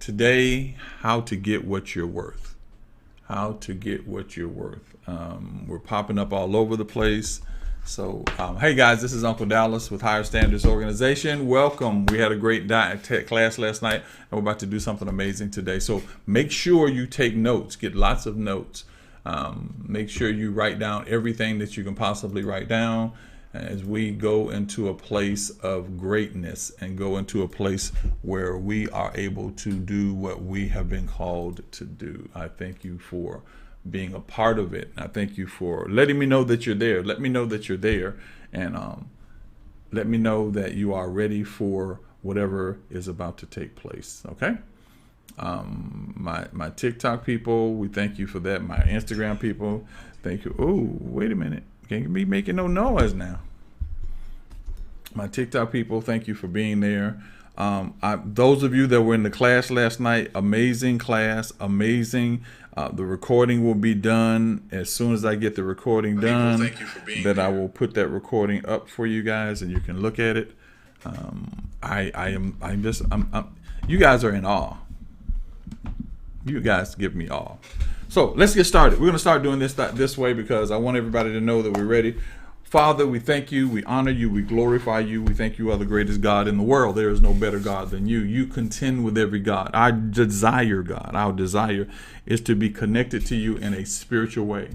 Today, how to get what you're worth. How to get what you're worth. We're popping up all over the place. So, hey guys, this is Uncle Dallas with Higher Standards Organization. Welcome. We had a great class last night, and we're about to do something amazing today. So make sure you take notes. Get lots of notes. Make sure you write down everything that you can possibly write down as we go into a place of greatness and go into a place where we are able to do what we have been called to do. I thank you for being a part of it. I thank you for letting me know that you're there. Let me know that you're there, and let me know that you are ready for whatever is about to take place. Okay. My TikTok people, we thank you for that. My Instagram people, thank you. Oh, wait a minute. Can't be making no noise now. My TikTok people, thank you for being there. Those of you that were in the class last night, amazing class, amazing. The recording will be done as soon as I get the recording done. Thank you for being there. I will put that recording up for you guys, and you can look at it. You guys are in awe. You guys give me awe. So let's get started. We're going to start doing this way because I want everybody to know that we're ready. Father, we thank you, we honor you, we glorify you. We thank you are the greatest God in the world. There is no better God than you. You contend with every God. Our desire, God, our desire is to be connected to you in a spiritual way.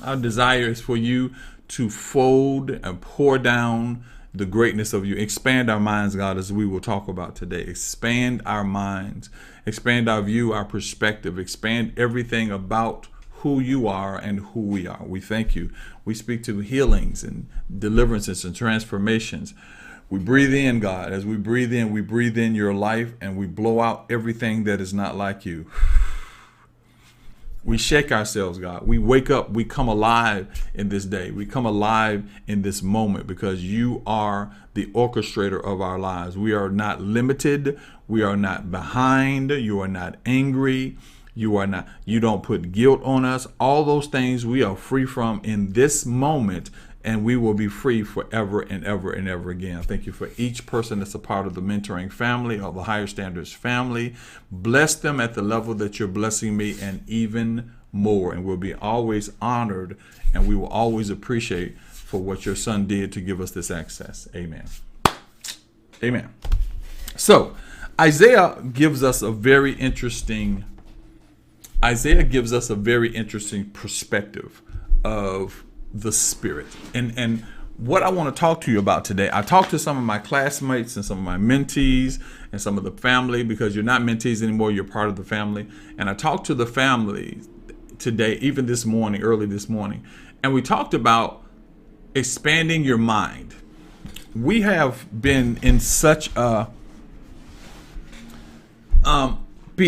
Our desire is for you to fold and pour down the greatness of you. Expand our minds, God, as we will talk about today. Expand our minds, expand our view, our perspective, expand everything about who you are and who we are. We thank you. We speak to healings and deliverances and transformations. We breathe in, God. As we breathe in your life, and we blow out everything that is not like you. We shake ourselves, God. We wake up. We come alive in this day. We come alive in this moment because you are the orchestrator of our lives. We are not limited. We are not behind. You are not angry. You don't put guilt on us. All those things we are free from in this moment, and we will be free forever and ever and ever again. Thank you for each person that's a part of the mentoring family or the Higher Standards family. Bless them at the level that you're blessing me and even more. And we'll be always honored, and we will always appreciate for what your son did to give us this access. Amen. Amen. So Isaiah gives us a very interesting perspective of the Spirit. And what I want to talk to you about today, I talked to some of my classmates and some of my mentees and some of the family, because you're not mentees anymore, you're part of the family. And I talked to the family today, even this morning, early this morning, and we talked about expanding your mind. We have been in such a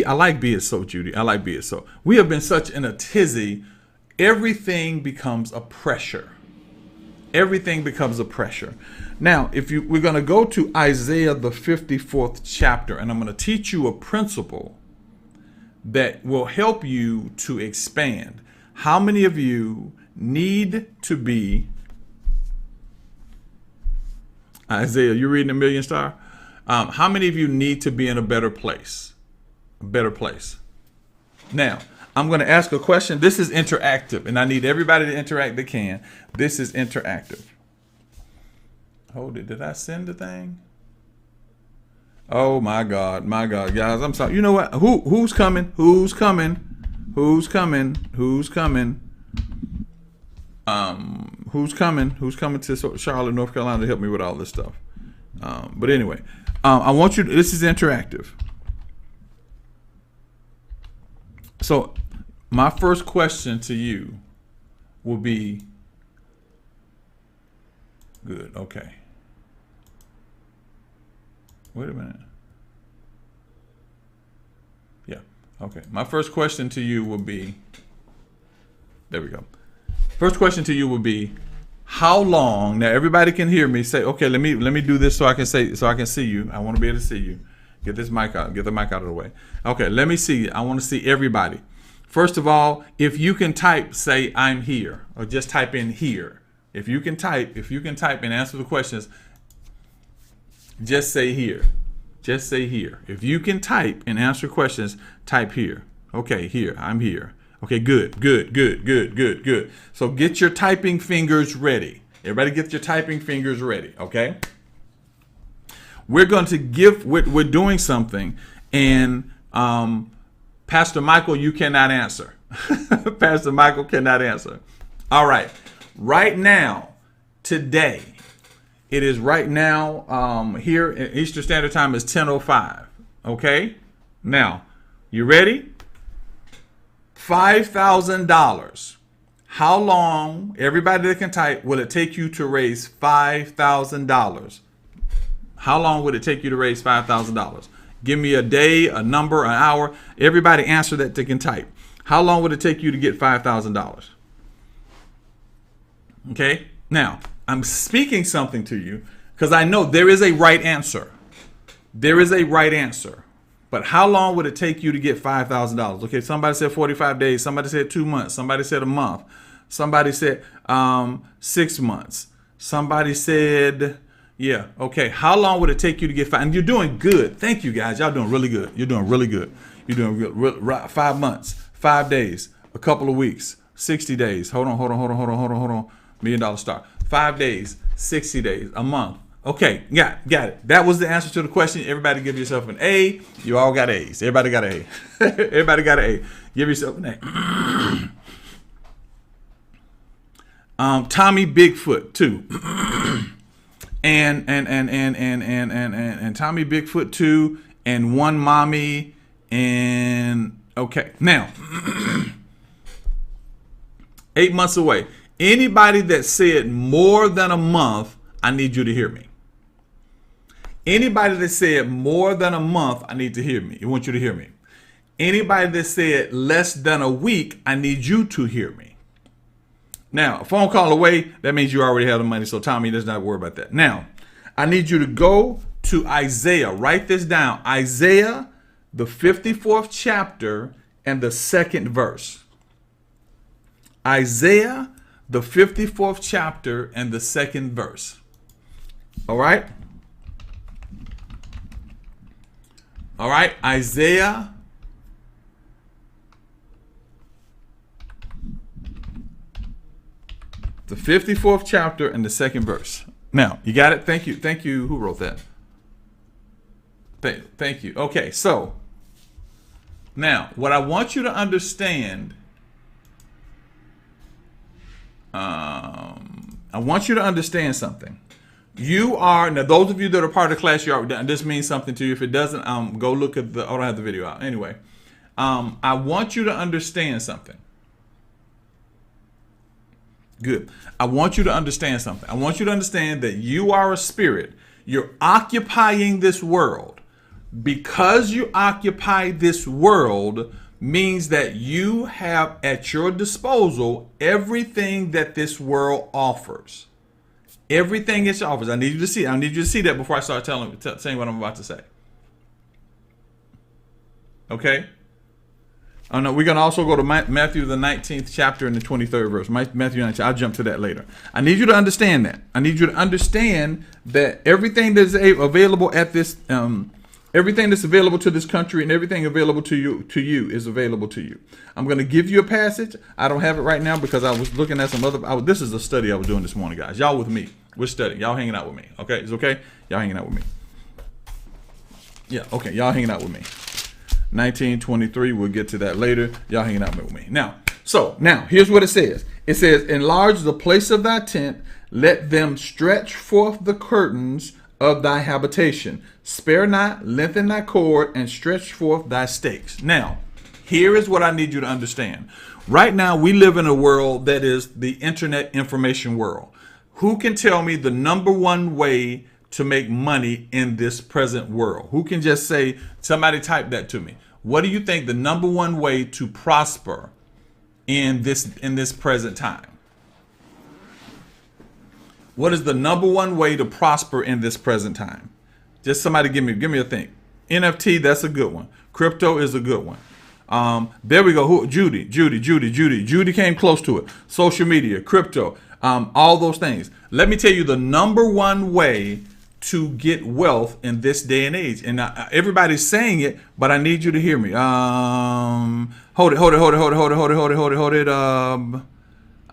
I like Be It So, Judy. I like Be It So. We have been such in a tizzy. Everything becomes a pressure. Everything becomes a pressure. Now, we're going to go to Isaiah, the 54th chapter, and I'm going to teach you a principle that will help you to expand. How many of you need to be, Isaiah, you're reading a Million Star? How many of you need to be in a better place? Better place. Now, I'm going to ask a question. This is interactive, and I need everybody to interact that can. This is interactive. Hold it. Did I send the thing? Oh my God, guys! I'm sorry. You know what? Who's coming? Who's coming? Who's coming? Who's coming? Who's coming to Charlotte, North Carolina to help me with all this stuff? But anyway, I want you. This is interactive. So my first question to you will be, good, okay. Wait a minute. Yeah, okay. My first question to you will be, there we go. First question to you will be, how long, now everybody can hear me, say, okay, let me do this so I can see you. I want to be able to see you. Get this mic out. Get the mic out of the way. Okay, let me see. I want to see everybody. First of all, if you can type, say I'm here, or just type in here. If you can type and answer the questions, just say here. Just say here. If you can type and answer questions, type here. Okay, here. I'm here. Okay, good, good, good, good, good, good. So get your typing fingers ready. Everybody get your typing fingers ready, okay? We're going to we're doing something, and Pastor Michael, you cannot answer. Pastor Michael cannot answer. All right. Right now, today, it is right now here in Eastern Standard Time is 10:05. Okay? Now, you ready? $5,000. How long, everybody that can type, will it take you to raise $5,000? How long would it take you to raise $5,000? Give me a day, a number, an hour. Everybody answer that they can type. How long would it take you to get $5,000? Okay? Now, I'm speaking something to you because I know there is a right answer. There is a right answer. But how long would it take you to get $5,000? Okay, somebody said 45 days. Somebody said 2 months. Somebody said a month. Somebody said 6 months. Somebody said, yeah, okay. How long would it take you to get five? And you're doing good. Thank you, guys. Y'all doing really good. You're doing really good. You're doing good. 5 months, 5 days, a couple of weeks, 60 days. Hold on. $1 million star. 5 days, 60 days, a month. Okay, got it. That was the answer to the question. Everybody give yourself an A. You all got A's. Everybody got an A. Everybody got an A. Give yourself an A. Tommy Bigfoot 2. and Tommy Bigfoot 2 and one mommy and okay. Now 8 months away. Anybody that said more than a month, I need you to hear me. Anybody that said more than a month, I need to hear me. I want you to hear me. Anybody that said less than a week, I need you to hear me. Now, a phone call away, that means you already have the money. So Tommy does not worry about that. Now, I need you to go to Isaiah. Write this down. Isaiah, the 54th chapter and the 2nd verse. Isaiah, the 54th chapter and the 2nd verse. All right? All right, Isaiah. The 54th chapter and the 2nd verse. Now, you got it? Thank you. Thank you. Who wrote that? Thank you. Okay, so now what I want you to understand, I want you to understand something. You are, now those of you that are part of the class, this means something to you. If it doesn't, go look at I don't have the video out. Anyway, I want you to understand something. Good. I want you to understand something. I want you to understand that you are a spirit. You're occupying this world. Because you occupy this world means that you have at your disposal everything that this world offers. Everything it offers. I need you to see. I need you to see that before I start saying what I'm about to say. Okay? Oh no, we're going to also go to Matthew the 19th chapter and the 23rd verse. Matthew 19. I'll jump to that later. I need you to understand that. I need you to understand that everything that's available at this, everything that's available to this country and everything available to you is available to you. I'm going to give you a passage. I don't have it right now because I was looking at some other. This is a study I was doing this morning, guys. Y'all with me? We're studying. Y'all hanging out with me? Okay, it's okay. Y'all hanging out with me? Yeah. Okay. Y'all hanging out with me? 1923. We'll get to that later. Y'all hanging out with me now. So now here's what it says. It says, "Enlarge the place of thy tent. Let them stretch forth the curtains of thy habitation. Spare not, lengthen thy cord, and stretch forth thy stakes." Now, here is what I need you to understand. Right now, we live in a world that is the internet information world. Who can tell me the number one way to make money in this present world? Who can just say, somebody type that to me. What do you think the number one way to prosper in this present time? What is the number one way to prosper in this present time? Just somebody give me a thing. NFT, that's a good one. Crypto is a good one. There we go. Judy came close to it. Social media, crypto, all those things. Let me tell you the number one way to get wealth in this day and age. And everybody's saying it, but I need you to hear me. Hold it.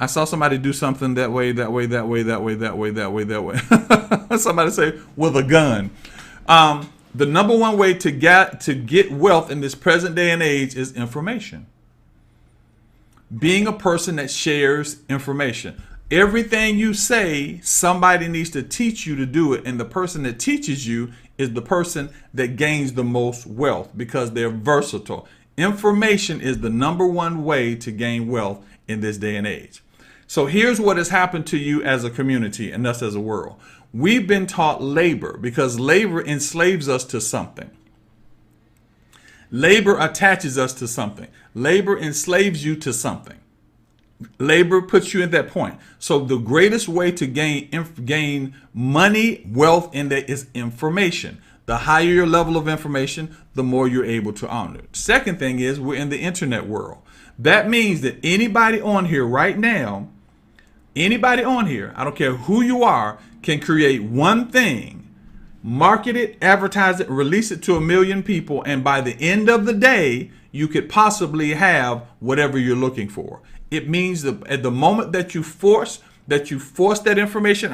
I saw somebody do something that way. Somebody say with a gun. The number one way to get wealth in this present day and age is information. Being a person that shares information. Everything you say, somebody needs to teach you to do it. And the person that teaches you is the person that gains the most wealth because they're versatile. Information is the number one way to gain wealth in this day and age. So here's what has happened to you as a community and us as a world. We've been taught labor because labor enslaves us to something. Labor attaches us to something. Labor enslaves you to something. Labor puts you at that point. So the greatest way to gain money, wealth in that is information. The higher your level of information, the more you're able to own it. Second thing is we're in the internet world. That means that anybody on here right now, anybody on here, I don't care who you are, can create one thing, market it, advertise it, release it to 1 million people, and by the end of the day, you could possibly have whatever you're looking for. It means that at the moment that you force that information,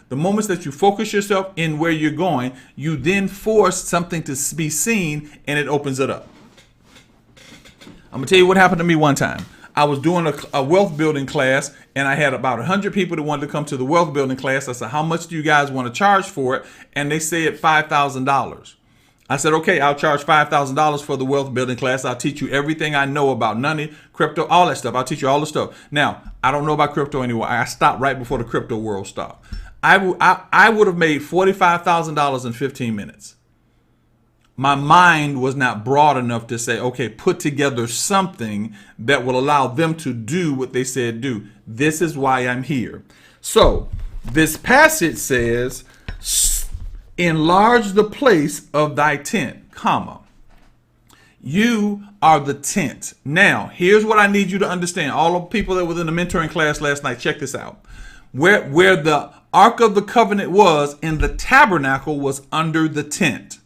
the moments that you focus yourself in where you're going, you then force something to be seen and it opens it up. I'm gonna tell you what happened to me one time. I was doing a wealth building class and I had about 100 people that wanted to come to the wealth building class. I said, how much do you guys want to charge for it? And they said $5,000. I said, okay, I'll charge $5,000 for the wealth building class. I'll teach you everything I know about money, crypto, all that stuff. I'll teach you all the stuff. Now, I don't know about crypto anymore. I stopped right before the crypto world stopped. I would have made $45,000 in 15 minutes. My mind was not broad enough to say, okay, put together something that will allow them to do what they said do. This is why I'm here. So this passage says, enlarge the place of thy tent, comma. You are the tent. Now, here's what I need you to understand. All the people that were in the mentoring class last night, check this out. Where the Ark of the Covenant was in the tabernacle was under the tent.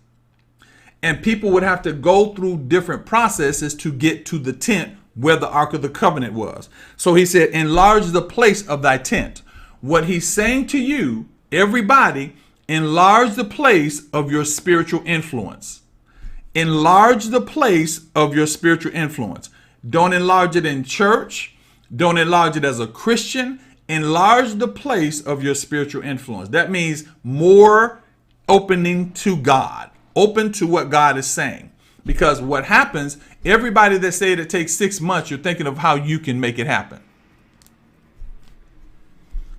And people would have to go through different processes to get to the tent where the Ark of the Covenant was. So he said, enlarge the place of thy tent. What he's saying to you, everybody, enlarge the place of your spiritual influence. Enlarge the place of your spiritual influence. Don't enlarge it in church. Don't enlarge it as a Christian. Enlarge the place of your spiritual influence. That means more opening to God. Open to what God is saying. Because what happens, everybody that said it takes 6 months, you're thinking of how you can make it happen.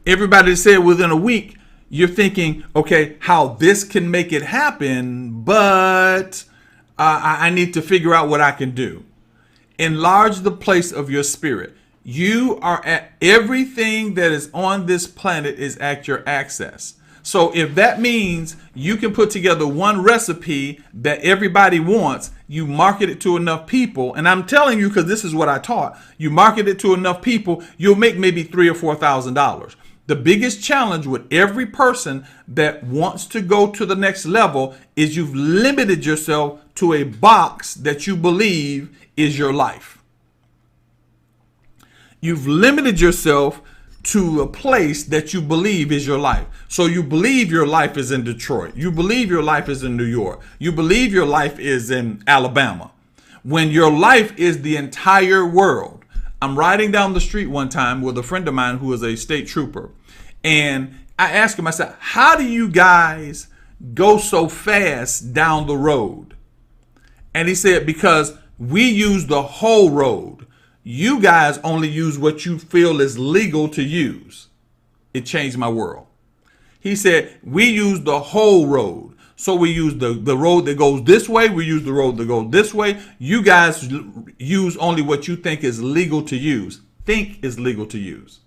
Everybody that said within a week, you're thinking, okay, how this can make it happen, but I need to figure out what I can do. Enlarge the place of your spirit. You are at everything that is on this planet is at your access. So if that means you can put together one recipe that everybody wants, you market it to enough people, and I'm telling you because this is what I taught, you market it to enough people, you'll make maybe $3,000 or $4,000. The biggest challenge with every person that wants to go to the next level is you've limited yourself to a box that you believe is your life. You've limited yourself to a place that you believe is your life. So you believe your life is in Detroit. You believe your life is in New York. You believe your life is in Alabama. When your life is the entire world. I'm riding down the street one time with a friend of mine who is a state trooper. And I asked him, I said, how do you guys go so fast down the road? And he said, because we use the whole road. You guys only use what you feel is legal to use. It changed my world. He said, we use the whole road. So we use the road that goes this way. We use the road that goes this way. You guys use only what you think is legal to use. Think is legal to use.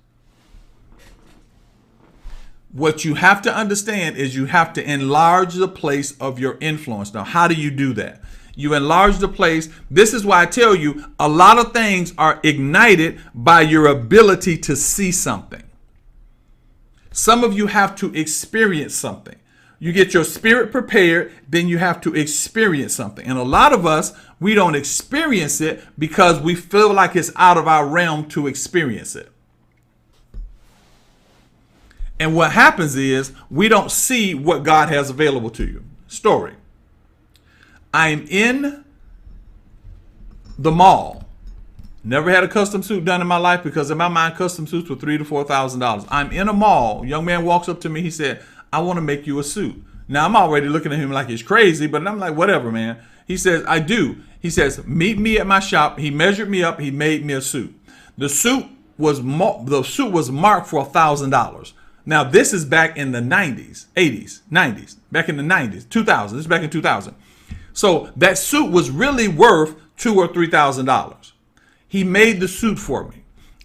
What you have to understand is you have to enlarge the place of your influence. Now, how do you do that? You enlarge the place. This is why I tell you a lot of things are ignited by your ability to see something. Some of you have to experience something. You get your spirit prepared, then you have to experience something. And a lot of us, we don't experience it because we feel like it's out of our realm to experience it. And what happens is we don't see what God has available to you. Story. I'm in the mall. Never had a custom suit done in my life because in my mind, custom suits were $3,000 to $4,000. I'm in a mall. A young man walks up to me. He said, I want to make you a suit. Now, I'm already looking at him like he's crazy, but I'm like, whatever, man. He says, I do. He says, meet me at my shop. He measured me up. He made me a suit. The suit was marked for $1,000. Now, this is back in the 90s, 80s, 90s, back in the 90s, 2000. This is back in 2000. So that suit was really worth $2,000 or $3,000. He made the suit for me.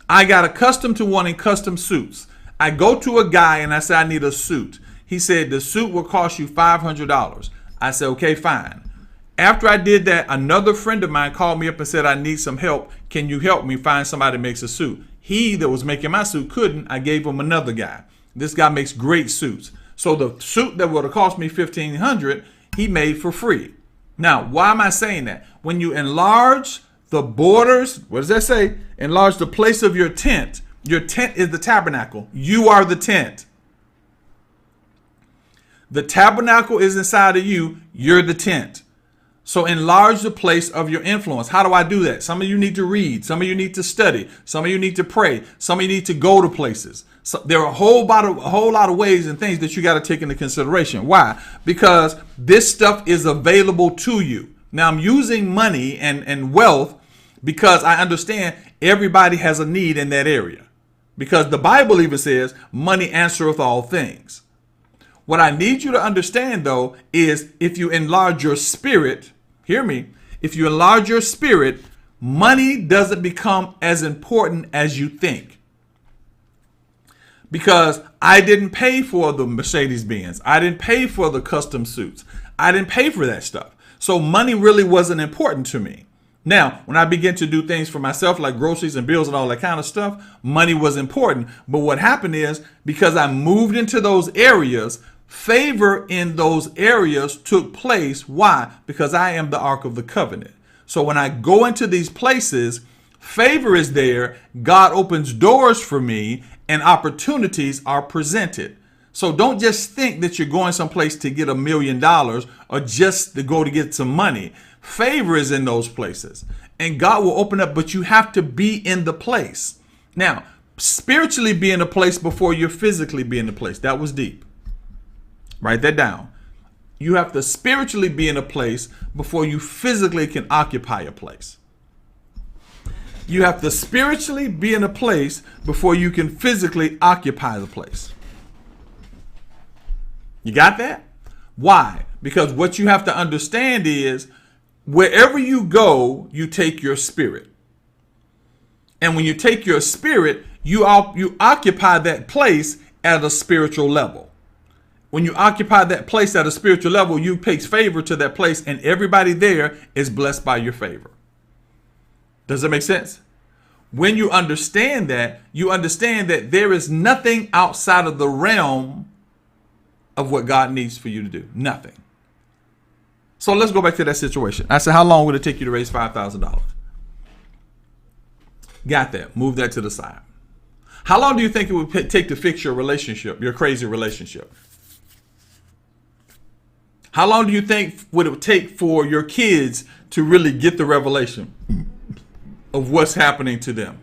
I got accustomed to wanting custom suits. I go to a guy and I say, I need a suit. He said, the suit will cost you $500. I said, okay, fine. After I did that, another friend of mine called me up and said, I need some help. Can you help me find somebody that makes a suit? He that was making my suit couldn't. I gave him another guy. This guy makes great suits. So the suit that would have cost me $1,500, he made for free. Now, why am I saying that? When you enlarge the borders, what does that say? Enlarge the place of your tent. Your tent is the tabernacle. You are the tent. The tabernacle is inside of you. You're the tent. So enlarge the place of your influence. How do I do that? Some of you need to read. Some of you need to study. Some of you need to pray. Some of you need to go to places. So there are a whole lot of ways and things that you got to take into consideration. Why? Because this stuff is available to you. Now I'm using money and wealth because I understand everybody has a need in that area. Because the Bible even says money answereth all things. What I need you to understand, though, is if you enlarge your spirit, hear me, if you enlarge your spirit, money doesn't become as important as you think. Because I didn't pay for the Mercedes-Benz. I didn't pay for the custom suits. I didn't pay for that stuff. So money really wasn't important to me. Now, when I began to do things for myself, like groceries and bills and all that kind of stuff, money was important. But what happened is, because I moved into those areas, favor in those areas took place. Why? Because I am the Ark of the Covenant. So when I go into these places, favor is there. God opens doors for me and opportunities are presented. So don't just think that you're going someplace to get $1 million or just to go to get some money. Favor is in those places and God will open up, but you have to be in the place. Now, spiritually be in a place before you physically be in the place. That was deep. Write that down. You have to spiritually be in a place before you physically can occupy a place. You have to spiritually be in a place before you can physically occupy the place. You got that? Why? Because what you have to understand is wherever you go, you take your spirit. And when you take your spirit, you occupy that place at a spiritual level. When you occupy that place at a spiritual level, you pay favor to that place and everybody there is blessed by your favor. Does that make sense? When you understand that there is nothing outside of the realm of what God needs for you to do. Nothing. So let's go back to that situation. I said, how long would it take you to raise $5,000? Got that. Move that to the side. How long do you think it would take to fix your relationship, your crazy relationship? How long do you think would it take for your kids to really get the revelation of what's happening to them?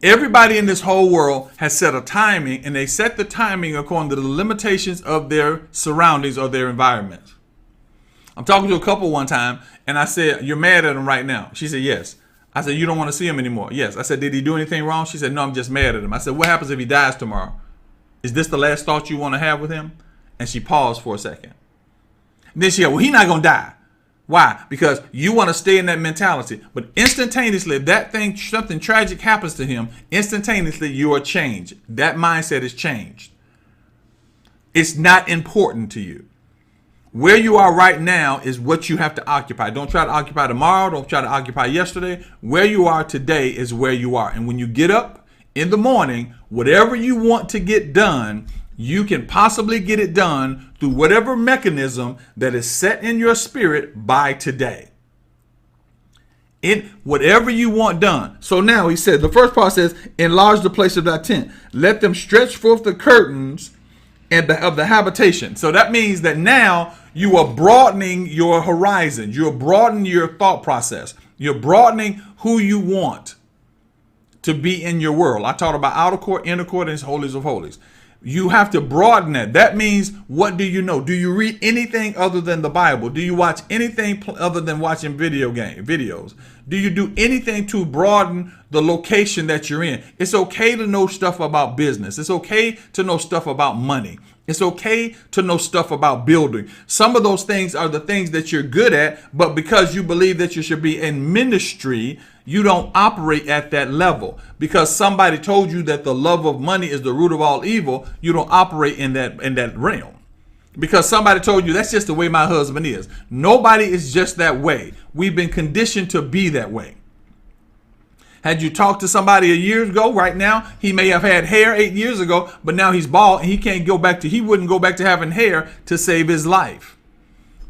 Everybody in this whole world has set a timing, and they set the timing according to the limitations of their surroundings or their environment. I'm talking to a couple one time, and I said, you're mad at him right now. She said, yes. I said, you don't want to see him anymore. Yes. I said, did he do anything wrong? She said, no, I'm just mad at him. I said, what happens if he dies tomorrow? Is this the last thought you want to have with him? And she paused for a second. And then she said, well, he's not going to die. Why? Because you want to stay in that mentality. But instantaneously, if that thing, something tragic happens to him, instantaneously you are changed. That mindset is changed. It's not important to you. Where you are right now is what you have to occupy. Don't try to occupy tomorrow. Don't try to occupy yesterday. Where you are today is where you are. And when you get up in the morning, whatever you want to get done, You can possibly get it done through whatever mechanism that is set in your spirit by today. In whatever you want done. So now he said, the first part says, enlarge the place of thy tent. Let them stretch forth the curtains and of the habitation. So that means that now you are broadening your horizon. You're broadening your thought process. You're broadening who you want to be in your world. I talked about outer court, inner court, and holies of holies. You have to broaden that. That means, what do you know? Do you read anything other than the Bible? Do you watch anything other than watching videos? Do you do anything to broaden the location that you're in? It's okay to know stuff about business. It's okay to know stuff about money. It's okay to know stuff about building. Some of those things are the things that you're good at, but because you believe that you should be in ministry, you don't operate at that level. Because somebody told you that the love of money is the root of all evil, you don't operate in that realm. Because somebody told you that's just the way my husband is. Nobody is just that way. We've been conditioned to be that way. Had you talked to somebody a year ago, right now, he may have had hair 8 years ago, but now he's bald and he wouldn't go back to having hair to save his life.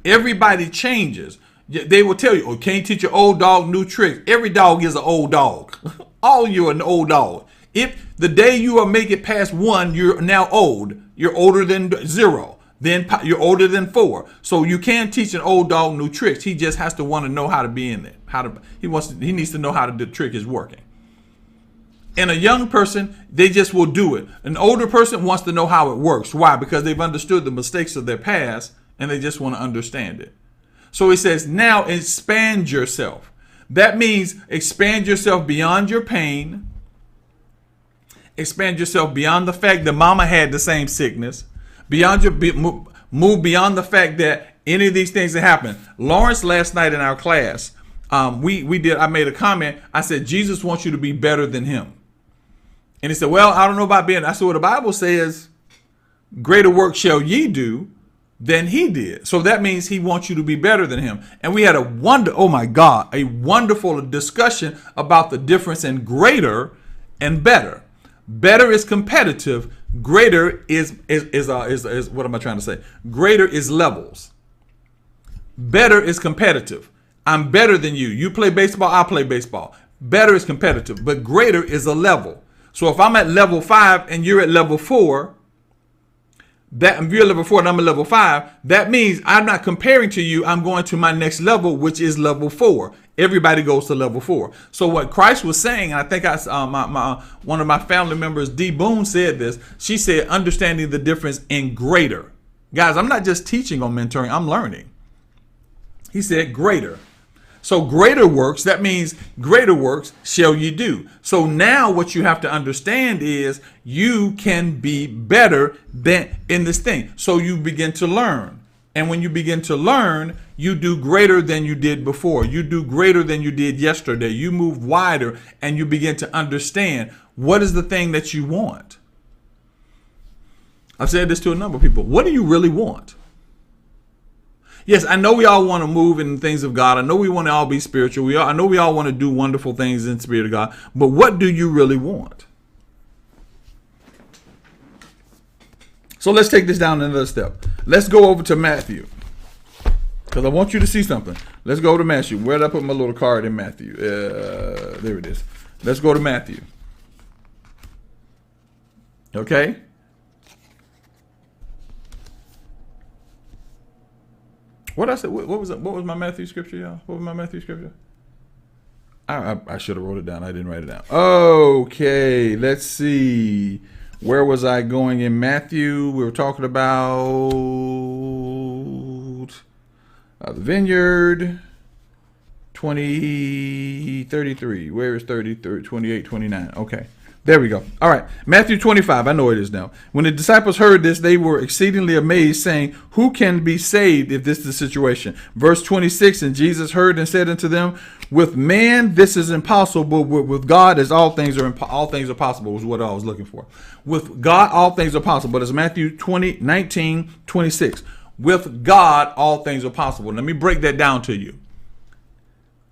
Everybody changes. They will tell you, oh, can't teach your old dog new tricks. Every dog is an old dog. All you are an old dog. If the day you are make it past 1, you're now old. You're older than 0. Then you're older than 4. So you can teach an old dog new tricks. He just has to want to know how to be in it. He needs to know how the trick is working. And a young person, they just will do it. An older person wants to know how it works. Why? Because they've understood the mistakes of their past and they just want to understand it. So he says, now expand yourself. That means expand yourself beyond your pain. Expand yourself beyond the fact that mama had the same sickness. Move beyond the fact that any of these things that happen. Lawrence, last night in our class, I made a comment. I said, Jesus wants you to be better than him. And he said, well, I don't know about being. I said, well, the Bible says, greater work shall ye do than he did. So that means he wants you to be better than him. And we had a wonderful discussion about the difference in greater and better. Better is competitive. Greater is what am I trying to say? Greater is levels. Better is competitive. I'm better than you. You play baseball, I play baseball. Better is competitive, but greater is a level. So if I'm at level 5 and you're at level 4, if you're level 4 and I'm at level 5, that means I'm not comparing to you. I'm going to my next level, which is level 4. Everybody goes to level 4. So what Christ was saying, and I think one of my family members, D. Boone, said this. She said, understanding the difference in greater. Guys, I'm not just teaching on mentoring. I'm learning. He said greater. So greater works, that means greater works shall you do. So now what you have to understand is you can be better than in this thing. So you begin to learn. And when you begin to learn, you do greater than you did before. You do greater than you did yesterday. You move wider and you begin to understand what is the thing that you want. I've said this to a number of people. What do you really want? Yes, I know we all want to move in the things of God. I know we want to all be spiritual. I know we all want to do wonderful things in the Spirit of God. But what do you really want? So let's take this down another step. Let's go over to Matthew. Because I want you to see something. Let's go to Matthew. Where did I put my little card in Matthew? There it is. Let's go to Matthew. Okay? What I said? What was my Matthew scripture, y'all? What was my Matthew scripture? I should have wrote it down. I didn't write it down. Okay, let's see. Where was I going in Matthew? We were talking about the vineyard. 33. Where is 33? 28, 29. Okay. There we go. All right. Matthew 25. I know it is now. When the disciples heard this, they were exceedingly amazed, saying, who can be saved if this is the situation? Verse 26, and Jesus heard and said unto them, with man this is impossible, but with God as all things are possible, was what I was looking for. With God all things are possible. But it's Matthew 19:26. With God all things are possible. Let me break that down to you.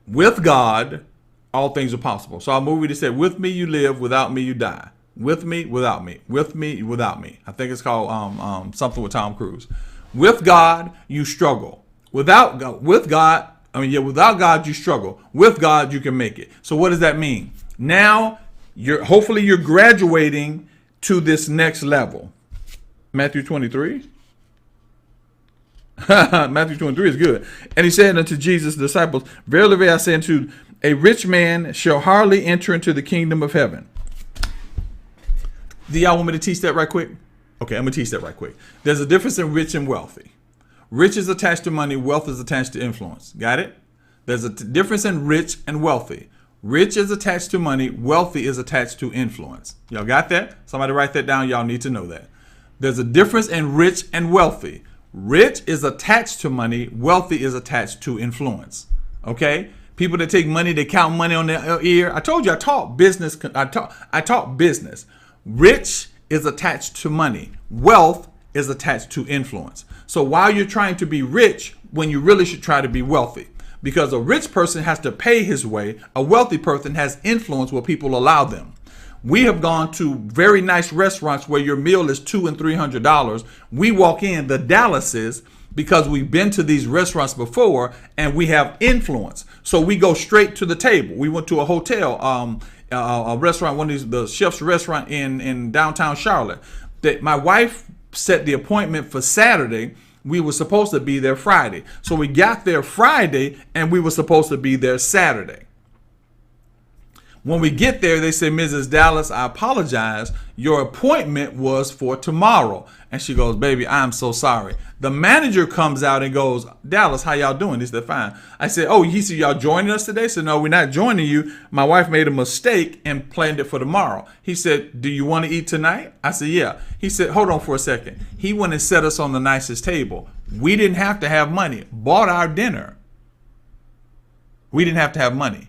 With God all things are possible. So our movie that said, with me you live, without me you die. With me, without me. With me, without me. I think it's called something with Tom Cruise. With God, you struggle. Without God, without God, you struggle. With God, you can make it. So what does that mean? Now, hopefully you're graduating to this next level. Matthew 23. Matthew 23 is good. And he said unto Jesus' disciples, verily, verily, I say unto you, a rich man shall hardly enter into the kingdom of heaven. Do y'all want me to teach that right quick? Okay, I'm going to teach that right quick. There's a difference in rich and wealthy. Rich is attached to money. Wealth is attached to influence. Got it? There's a difference in rich and wealthy. Rich is attached to money. Wealthy is attached to influence. Y'all got that? Somebody write that down. Y'all need to know that. There's a difference in rich and wealthy. Rich is attached to money. Wealthy is attached to influence. Okay? People that take money, they count money on their ear. I told you I taught business. I taught business. Rich is attached to money. Wealth is attached to influence. So while you're trying to be rich, when you really should try to be wealthy, because a rich person has to pay his way, a wealthy person has influence where people allow them. We have gone to very nice restaurants where your meal is $200 and $300. We walk in the Dallases because we've been to these restaurants before and we have influence. So we go straight to the table. We went to a hotel, a restaurant, one of these, the chef's restaurant in downtown Charlotte. That my wife set the appointment for Saturday. We were supposed to be there Friday. So we got there Friday and we were supposed to be there Saturday. When we get there, they say, Mrs. Dallas, I apologize. Your appointment was for tomorrow. And she goes, baby, I'm so sorry. The manager comes out and goes, Dallas, how y'all doing? He said, fine. I said, oh, he said, y'all joining us today? I said, no, we're not joining you. My wife made a mistake and planned it for tomorrow. He said, do you want to eat tonight? I said, yeah. He said, hold on for a second. He went and set us on the nicest table. We didn't have to have money. Bought our dinner. We didn't have to have money.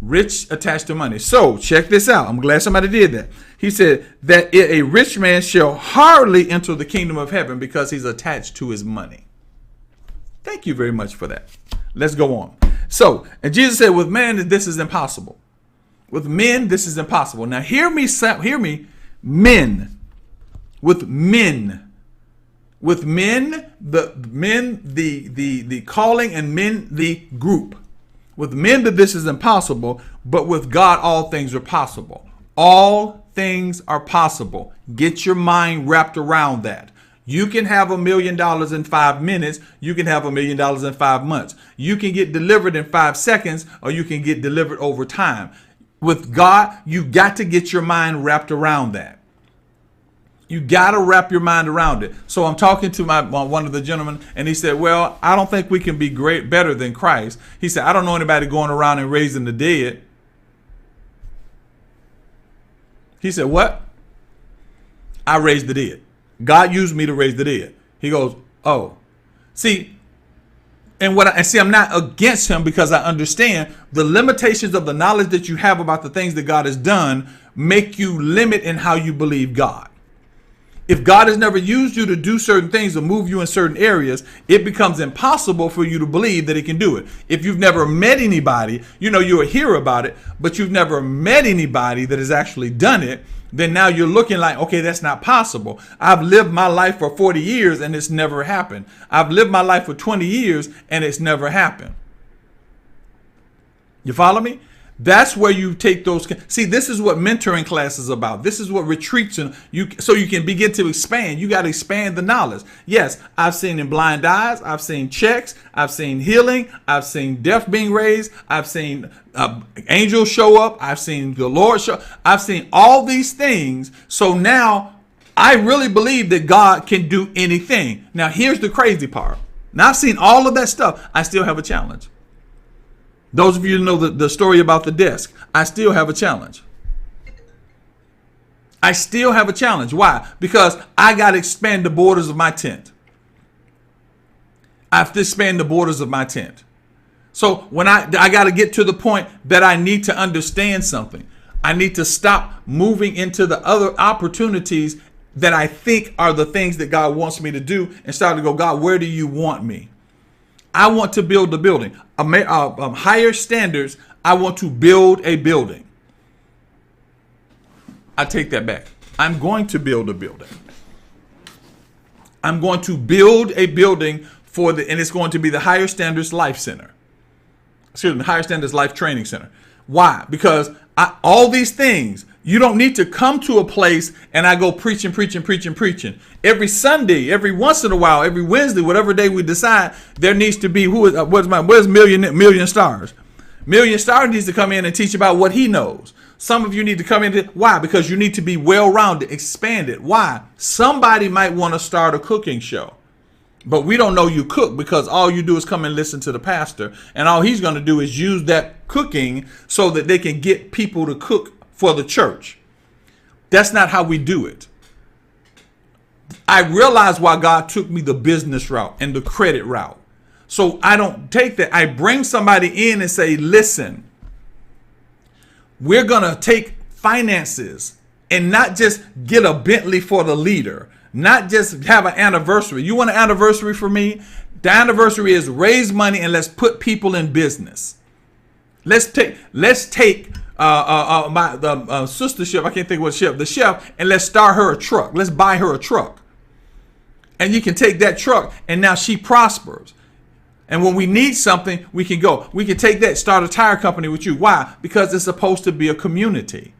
Rich attached to money. So check this out. I'm glad somebody did that. He said that a rich man shall hardly enter the kingdom of heaven because he's attached to his money. Thank you very much for that. Let's go on. So, and Jesus said, with man, this is impossible. With men, this is impossible. Now hear me, men. With men. With men, the calling, and men, the group. With men that this is impossible, but with God all things are possible. All things are possible. Get your mind wrapped around that. You can have $1 million in 5 minutes. You can have $1 million in 5 months. You can get delivered in 5 seconds, or you can get delivered over time. With God, you got to get your mind wrapped around that. You got to wrap your mind around it. So I'm talking to one of the gentlemen, and he said, well, I don't think we can be better than Christ. He said, I don't know anybody going around and raising the dead. He said, what? I raised the dead. God used me to raise the dead. He goes, oh. See, I'm not against him because I understand the limitations of the knowledge that you have about the things that God has done make you limit in how you believe God. If God has never used you to do certain things or move you in certain areas, it becomes impossible for you to believe that he can do it. If you've never met anybody, you'll hear about it, but you've never met anybody that has actually done it, then now you're looking like, okay, that's not possible. I've lived my life for 40 years and it's never happened. I've lived my life for 20 years and it's never happened. You follow me? That's where you take those. See, this is what mentoring class is about. This is what retreats and so you can begin to expand. You got to expand the knowledge. Yes, I've seen in blind eyes. I've seen checks. I've seen healing. I've seen death being raised. I've seen angels show up. I've seen the Lord show. I've seen all these things. So now I really believe that God can do anything. Now, here's the crazy part. Now I've seen all of that stuff. I still have a challenge. Those of you who know the story about the desk, I still have a challenge. I still have a challenge. Why? Because I got to expand the borders of my tent. I have to expand the borders of my tent. So when I got to get to the point that I need to understand something. I need to stop moving into the other opportunities that I think are the things that God wants me to do and start to go, God, where do you want me? I want to build a building. Higher standards. I want to build a building. I take that back. I'm going to build a building. I'm going to build a building and it's going to be the Higher Standards Life Center. Excuse me, Higher Standards Life Training Center. Why? Because all these things, you don't need to come to a place and I go preaching. Every Sunday, every once in a while, every Wednesday, whatever day we decide, there needs to be, where's Million Stars? Million Stars needs to come in and teach about what he knows. Some of you need to come in. Why? Because you need to be well-rounded, expanded. Why? Somebody might want to start a cooking show. But we don't know you cook because all you do is come and listen to the pastor. And all he's going to do is use that cooking so that they can get people to cook for the church. That's not how we do it. I realize why God took me the business route and the credit route. So I don't take that. I bring somebody in and say, listen, we're going to take finances and not just get a Bentley for the leader. Not just have an anniversary. You want an anniversary for me? The anniversary is raise money and let's put people in business. Let's take my sister chef. I can't think what chef. The chef, and let's start her a truck. Let's buy her a truck, and you can take that truck, and now she prospers. And when we need something, we can go. We can take that, start a tire company with you. Why? Because it's supposed to be a community.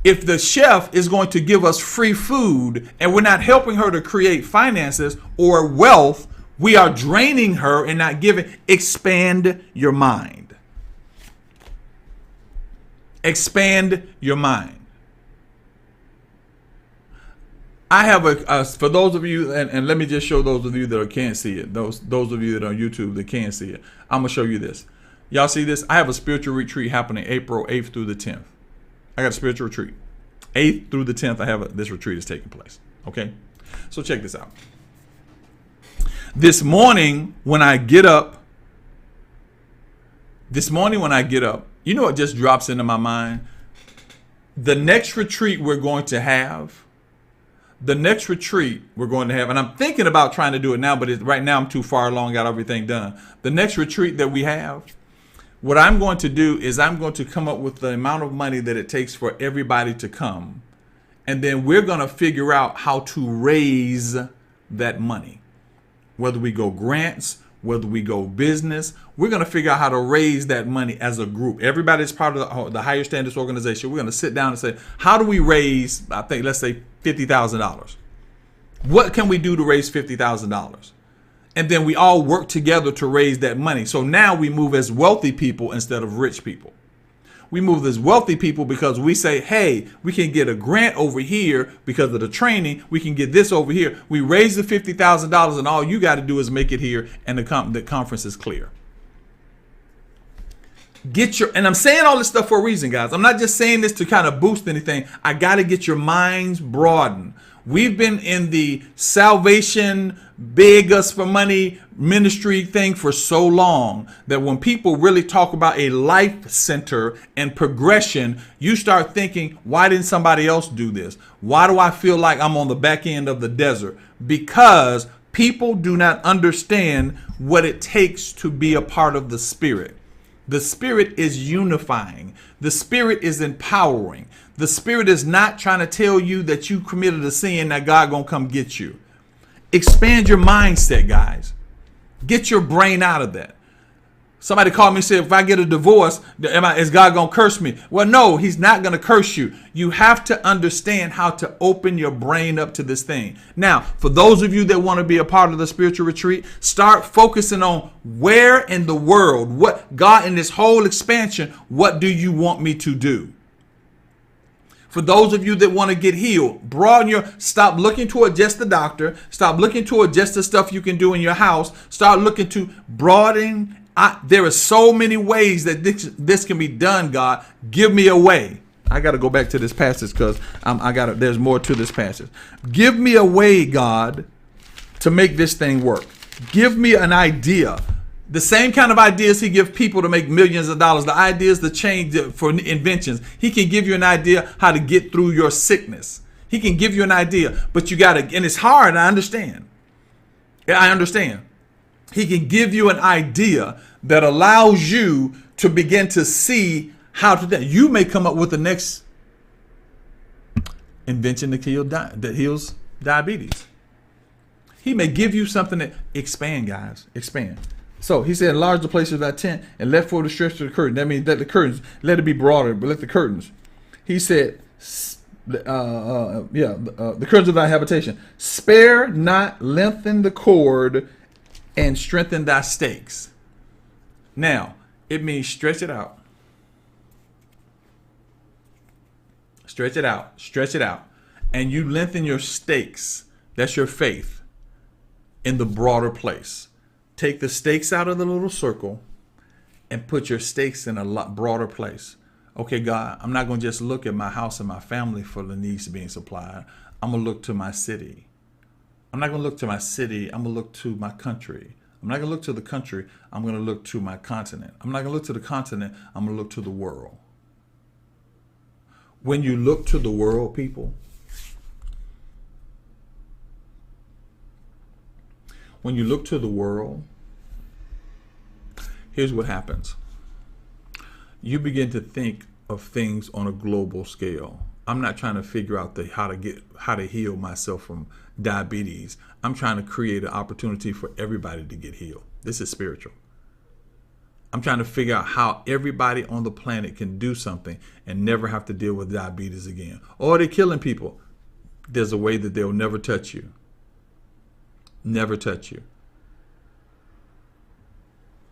If the chef is going to give us free food and we're not helping her to create finances or wealth, we are draining her and not giving. Expand your mind. Expand your mind. I have for those of you, and let me just show those of you that can't see it, those of you that are on YouTube that can't see it, I'm going to show you this. Y'all see this? I have a spiritual retreat happening April 8th through the 10th. I got a spiritual retreat. 8th through the 10th, this retreat is taking place. Okay? So check this out. This morning when I get up, you know what just drops into my mind? The next retreat we're going to have, and I'm thinking about trying to do it now, but right now I'm too far along, got everything done. The next retreat that we have, what I'm going to do is I'm going to come up with the amount of money that it takes for everybody to come. And then we're going to figure out how to raise that money. Whether we go grants, whether we go business, we're going to figure out how to raise that money as a group. Everybody's part of the Higher Standards organization. We're going to sit down and say, how do we raise, let's say $50,000? What can we do to raise $50,000? And then we all work together to raise that money. So now we move as wealthy people instead of rich people. We move as wealthy people because we say, hey, we can get a grant over here because of the training. We can get this over here. We raise the $50,000 and all you got to do is make it here and the conference is clear. And I'm saying all this stuff for a reason, guys. I'm not just saying this to kind of boost anything. I got to get your minds broadened. We've been in the salvation, beg us for money ministry thing for so long that when people really talk about a life center and progression, you start thinking, why didn't somebody else do this? Why do I feel like I'm on the back end of the desert? Because people do not understand what it takes to be a part of the Spirit. The Spirit is unifying. The Spirit is empowering. The Spirit is not trying to tell you that you committed a sin that God gonna come get you. Expand your mindset, guys. Get your brain out of that. Somebody called me and said, if I get a divorce, is God gonna curse me? Well, no, he's not gonna curse you. You have to understand how to open your brain up to this thing. Now, for those of you that want to be a part of the spiritual retreat, start focusing on where in the world, what God in this whole expansion, what do you want me to do? For those of you that want to get healed, stop looking toward just the doctor. Stop looking toward just the stuff you can do in your house. Start looking to broaden. There are so many ways that this can be done, God. Give me a way. I got to go back to this passage because there's more to this passage. Give me a way, God, to make this thing work. Give me an idea. The same kind of ideas he gives people to make millions of dollars. The ideas to change for inventions. He can give you an idea how to get through your sickness. He can give you an idea, but you got to, and it's hard. I understand. He can give you an idea that allows you to begin to see how to do. You may come up with the next invention that heals diabetes. He may give you something that expand, guys, expand. So he said, enlarge the place of thy tent and let forth the stretch of the curtain. That means let the curtains, let it be broader, but let the curtains. He said, the curtains of thy habitation. Spare not, lengthen the cord, and strengthen thy stakes. Now, it means stretch it out. Stretch it out. Stretch it out. And you lengthen your stakes. That's your faith in the broader place. Take the stakes out of the little circle and put your stakes in a lot broader place. Okay, God, I'm not going to just look at my house and my family for the needs being supplied. I'm going to look to my city. I'm not going to look to my city. I'm going to look to my country. I'm not going to look to the country. I'm going to look to my continent. I'm not going to look to the continent. I'm going to look to the world. When you look to the world, people, when you look to the world, here's what happens. You begin to think of things on a global scale. I'm not trying to figure out how to heal myself from diabetes. I'm trying to create an opportunity for everybody to get healed. This is spiritual. I'm trying to figure out how everybody on the planet can do something and never have to deal with diabetes again. Or they're killing people. There's a way that they'll never touch you. Never touch you.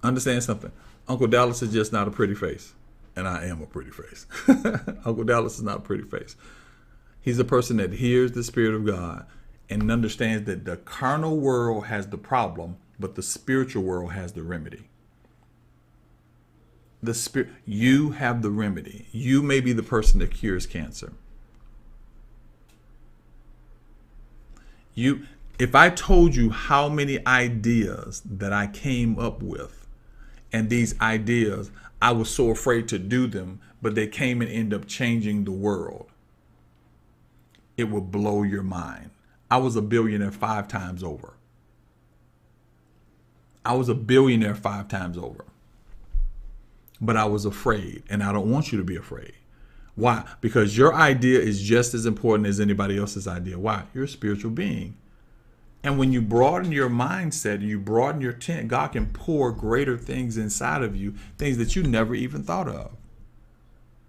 Understand something. Uncle Dallas is just not a pretty face. And I am a pretty face. Uncle Dallas is not a pretty face. He's a person that hears the Spirit of God and understands that the carnal world has the problem, but the spiritual world has the remedy. The spirit, you have the remedy. You may be the person that cures cancer. If I told you how many ideas that I came up with, and these ideas, I was so afraid to do them, but they came and ended up changing the world, it would blow your mind. I was a billionaire 5 times over. I was a billionaire 5 times over. But I was afraid, and I don't want you to be afraid. Why? Because your idea is just as important as anybody else's idea. Why? You're a spiritual being. And when you broaden your mindset, you broaden your tent, God can pour greater things inside of you, things that you never even thought of.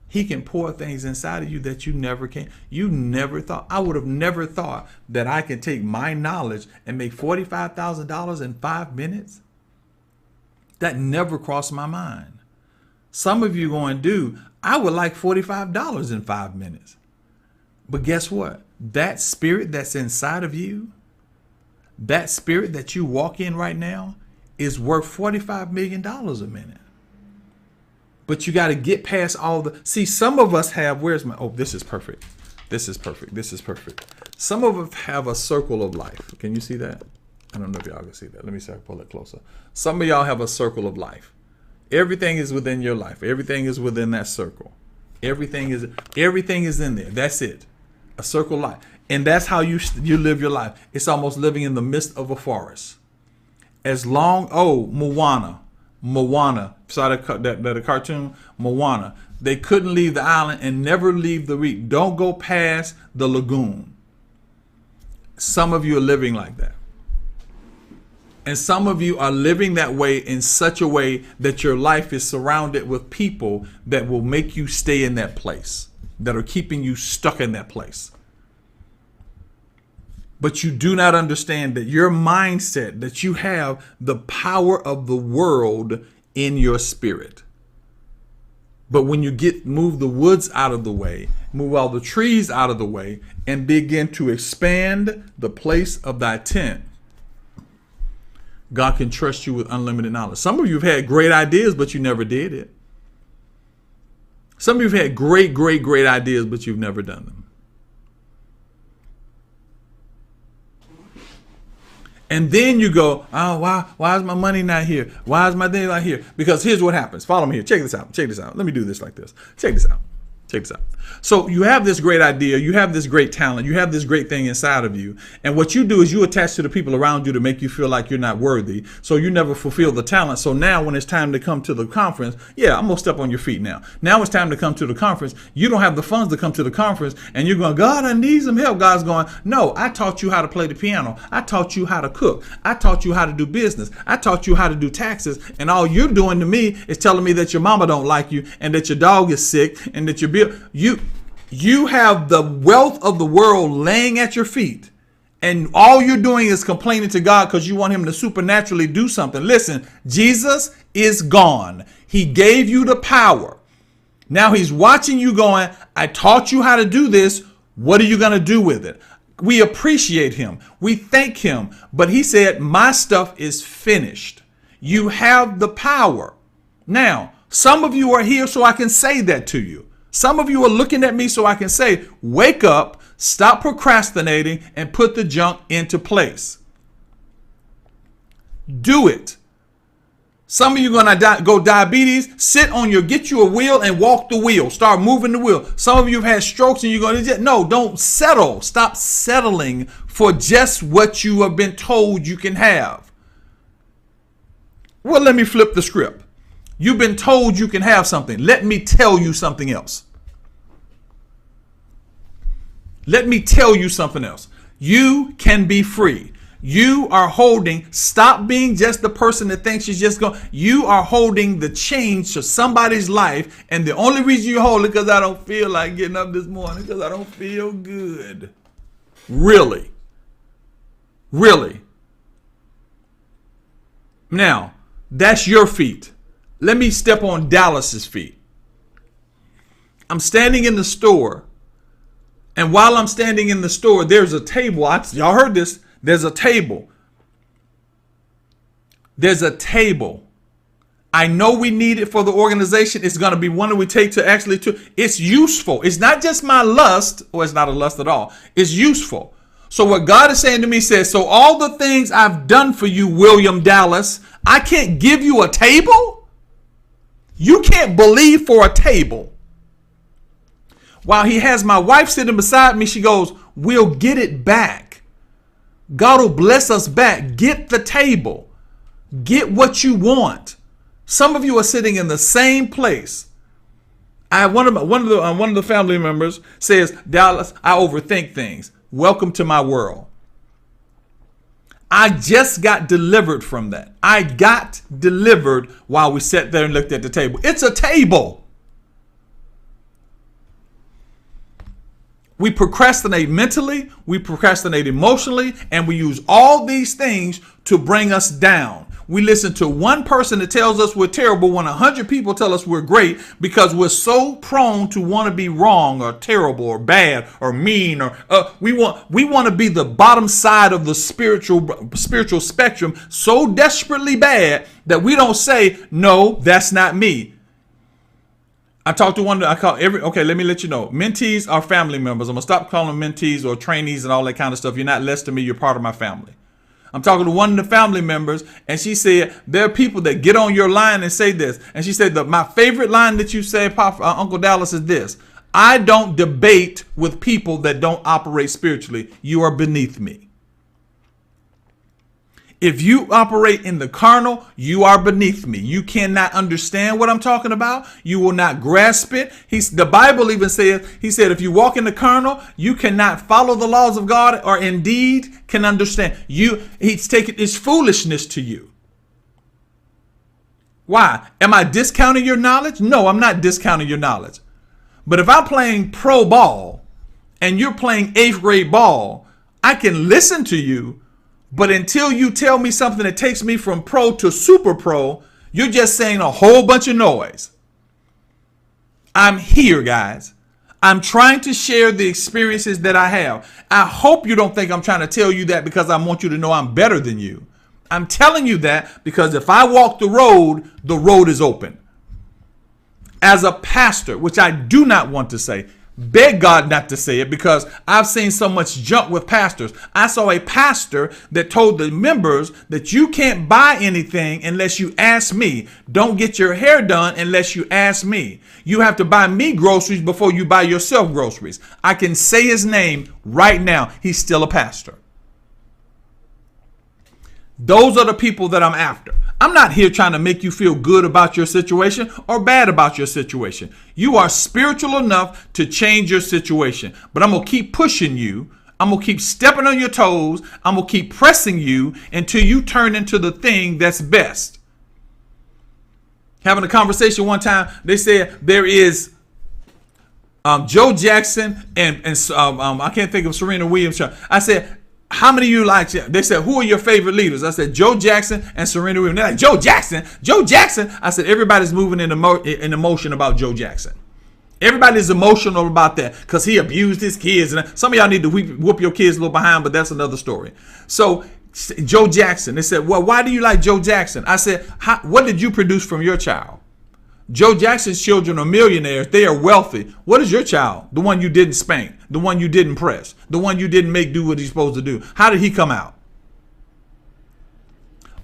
He can pour things inside of you that you never can. You never thought. I would have never thought that I can take my knowledge and make $45,000 in 5 minutes. That never crossed my mind. Some of you going to do, I would like $45 in 5 minutes. But guess what? That spirit that's inside of you, that spirit that you walk in right now is worth $45 million a minute. But you got to get past all the, see, some of us have, this is perfect. This is perfect. This is perfect. Some of us have a circle of life. Can you see that? I don't know if y'all can see that. Let me see if I can pull it closer. Some of y'all have a circle of life. Everything is within your life. Everything is within that circle. Everything is in there. That's it. A circle of life. And that's how you live your life. It's almost living in the midst of a forest. As long, Moana, saw that cartoon, Moana. They couldn't leave the island and never leave the reef. Don't go past the lagoon. Some of you are living like that. And some of you are living that way in such a way that your life is surrounded with people that will make you stay in that place, that are keeping you stuck in that place. But you do not understand that your mindset, that you have the power of the world in your spirit. But when you move the woods out of the way, move all the trees out of the way, and begin to expand the place of thy tent, God can trust you with unlimited knowledge. Some of you have had great ideas, but you never did it. Some of you have had great ideas, but you've never done them. And then you go, oh, why is my money not here? Why is my thing not here? Because here's what happens. Follow me here. Check this out. Let me do this like this. Check this out. Check this out. So you have this great idea, you have this great talent, you have this great thing inside of you. And what you do is you attach to the people around you to make you feel like you're not worthy. So you never fulfill the talent. So now when it's time to come to the conference, yeah, I'm going to step on your feet now. Now it's time to come to the conference. You don't have the funds to come to the conference and you're going, God, I need some help. God's going, no, I taught you how to play the piano. I taught you how to cook. I taught you how to do business. I taught you how to do taxes. And all you're doing to me is telling me that your mama don't like you and that your dog is sick and that your bill, you have the wealth of the world laying at your feet, and all you're doing is complaining to God because you want him to supernaturally do something. Listen, Jesus is gone. He gave you the power. Now he's watching you going, I taught you how to do this. What are you going to do with it? We appreciate him. We thank him. But he said, my stuff is finished. You have the power. Now, some of you are here so I can say that to you. Some of you are looking at me so I can say, wake up, stop procrastinating, and put the junk into place. Do it. Some of you are going to go diabetes, get you a wheel and walk the wheel. Start moving the wheel. Some of you have had strokes and you're going to, no, don't settle. Stop settling for just what you have been told you can have. Well, let me flip the script. You've been told you can have something. Let me tell you something else. Let me tell you something else. You can be free. You are holding, stop being just the person that thinks she's just going. You are holding the change to somebody's life. And the only reason you hold it because I don't feel like getting up this morning because I don't feel good. Really? Really? Now, that's your feet. Let me step on Dallas's feet. I'm standing in the store. And while I'm standing in the store, there's a table. Y'all heard this. There's a table. There's a table. I know we need it for the organization. It's going to be one that we take to actually to. It's useful. It's not just my lust, or it's not a lust at all. It's useful. So what God is saying to me says, so all the things I've done for you, William Dallas, I can't give you a table? You can't believe for a table. While he has my wife sitting beside me, she goes, we'll get it back. God will bless us back. Get the table. Get what you want. Some of you are sitting in the same place. I have one of the family members says, Dallas, I overthink things. Welcome to my world. I just got delivered from that. I got delivered while we sat there and looked at the table. It's a table. We procrastinate mentally, we procrastinate emotionally, and we use all these things to bring us down. We listen to one person that tells us we're terrible when 100 people tell us we're great because we're so prone to want to be wrong or terrible or bad or mean or we want to be the bottom side of the spiritual spectrum so desperately bad that we don't say, no, that's not me. I talked to one, okay, let me let you know. Mentees are family members. I'm going to stop calling them mentees or trainees and all that kind of stuff. You're not less than me. You're part of my family. I'm talking to one of the family members, and she said, there are people that get on your line and say this. And she said, my favorite line that you say, Uncle Dallas, is this. I don't debate with people that don't operate spiritually. You are beneath me. If you operate in the carnal, you are beneath me. You cannot understand what I'm talking about. You will not grasp it. The Bible even says, he said, if you walk in the carnal, you cannot follow the laws of God or indeed can understand. He's taking his foolishness to you. Why? Am I discounting your knowledge? No, I'm not discounting your knowledge. But if I'm playing pro ball and you're playing 8th grade ball, I can listen to you. But until you tell me something that takes me from pro to super pro, you're just saying a whole bunch of noise. I'm here, guys. I'm trying to share the experiences that I have. I hope you don't think I'm trying to tell you that because I want you to know I'm better than you. I'm telling you that because if I walk the road is open. As a pastor, which I do not want to say, Beg God not to say it, because I've seen so much junk with pastors. I saw a pastor that told the members that you can't buy anything unless you ask me. Don't get your hair done unless you ask me. You have to buy me groceries before you buy yourself groceries. I can say his name right now. He's still a pastor. Those are the people that I'm after. I'm not here trying to make you feel good about your situation or bad about your situation. You are spiritual enough to change your situation, but I'm going to keep pushing you. I'm going to keep stepping on your toes. I'm going to keep pressing you until you turn into the thing that's best. Having a conversation one time, they said there is Joe Jackson and I can't think of Serena Williams. I said, how many of you like? They said, who are your favorite leaders? I said, Joe Jackson and Serena Williams. They're like, Joe Jackson. I said, everybody's moving in emotion about Joe Jackson. Everybody's emotional about that because he abused his kids. And some of y'all need to whoop your kids a little behind, but that's another story. So Joe Jackson, they said, well, why do you like Joe Jackson? I said, what did you produce from your child? Joe Jackson's children are millionaires. They are wealthy. What is your child? The one you didn't spank, the one you didn't press, the one you didn't make do what he's supposed to do. How did he come out?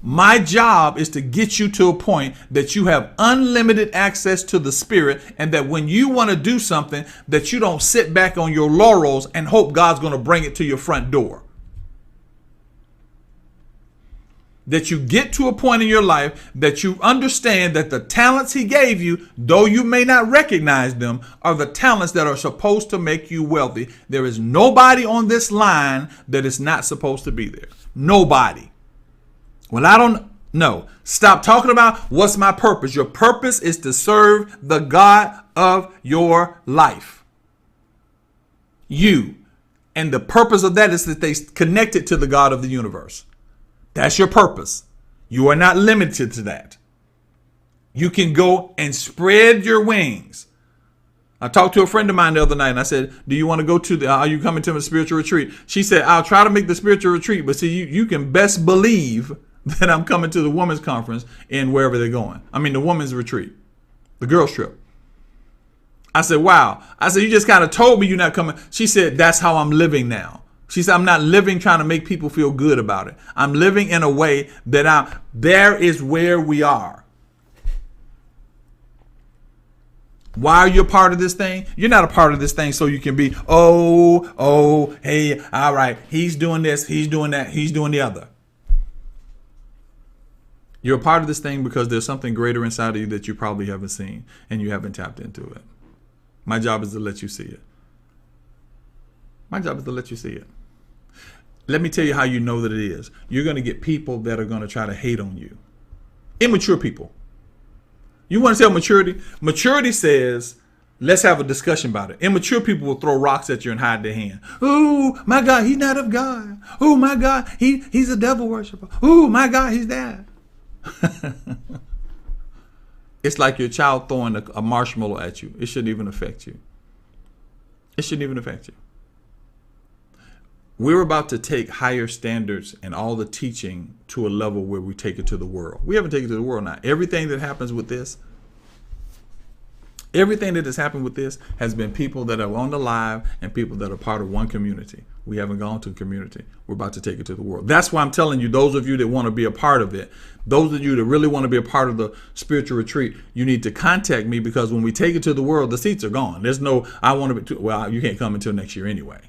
My job is to get you to a point that you have unlimited access to the Spirit, and that when you want to do something, that you don't sit back on your laurels and hope God's going to bring it to your front door. That you get to a point in your life that you understand that the talents he gave you, though you may not recognize them, are the talents that are supposed to make you wealthy. There is nobody on this line that is not supposed to be there. Nobody. Well, I don't know. Stop talking about what's my purpose. Your purpose is to serve the God of your life. You. And the purpose of that is that they connect it to the God of the universe. That's your purpose. You are not limited to that. You can go and spread your wings. I talked to a friend of mine the other night and I said, do you want to go to are you coming to a spiritual retreat? She said, I'll try to make the spiritual retreat, but see, you can best believe that I'm coming to the women's conference in wherever they're going. I mean, the women's retreat, the girls trip. I said, wow. I said, you just kind of told me you're not coming. She said, that's how I'm living now. She said, I'm not living trying to make people feel good about it. I'm living in a way that there is where we are. Why are you a part of this thing? You're not a part of this thing so you can be, hey, all right, he's doing this, he's doing that, he's doing the other. You're a part of this thing because there's something greater inside of you that you probably haven't seen and you haven't tapped into it. My job is to let you see it. My job is to let you see it. Let me tell you how you know that it is. You're going to get people that are going to try to hate on you. Immature people. You want to tell maturity? Maturity says, let's have a discussion about it. Immature people will throw rocks at you and hide their hand. Oh, my God, he's not of God. Oh, my God, he's a devil worshiper. Oh, my God, he's that. It's like your child throwing a marshmallow at you. It shouldn't even affect you. It shouldn't even affect you. We're about to take higher standards and all the teaching to a level where we take it to the world. We haven't taken it to the world now. Everything that happens with this, everything that has happened with this has been people that are on the live and people that are part of one community. We haven't gone to a community. We're about to take it to the world. That's why I'm telling you, those of you that want to be a part of it, those of you that really want to be a part of the spiritual retreat, you need to contact me, because when we take it to the world, the seats are gone. There's no, I want to be, well, you can't come until next year anyway.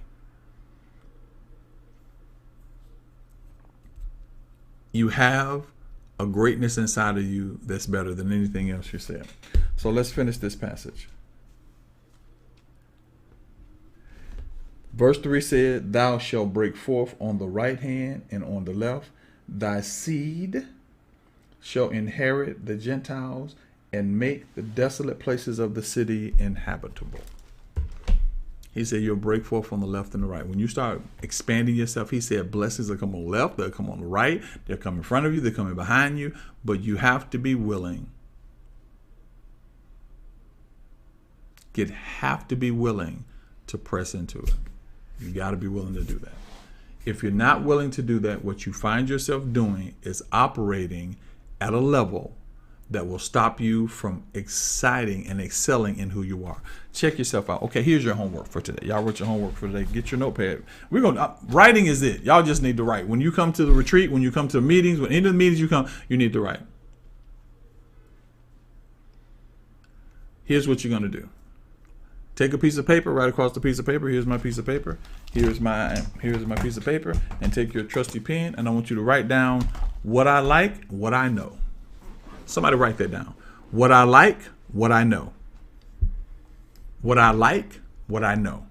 You have a greatness inside of you that's better than anything else you said. So let's finish this passage. Verse 3 said, thou shalt break forth on the right hand and on the left. Thy seed shall inherit the Gentiles and make the desolate places of the city inhabitable. He said, you'll break forth on the left and the right. When you start expanding yourself, he said, blessings will come on the left, they'll come on the right, they'll come in front of you, they're coming behind you, but you have to be willing. You have to be willing to press into it. You got to be willing to do that. If you're not willing to do that, what you find yourself doing is operating at a level that will stop you from exciting and excelling in who you are. Check yourself out. Okay, here's your homework for today. Y'all wrote your homework for today. Get your notepad. We're going to, writing is it. Y'all just need to write. When you come to the retreat, when you come to the meetings, when any of the meetings you come, you need to write. Here's what you're going to do. Take a piece of paper, write across the piece of paper. Here's my piece of paper. Here's my piece of paper. And take your trusty pen, and I want you to write down what I like, what I know. Somebody write that down. What I like, what I know. What I like, what I know.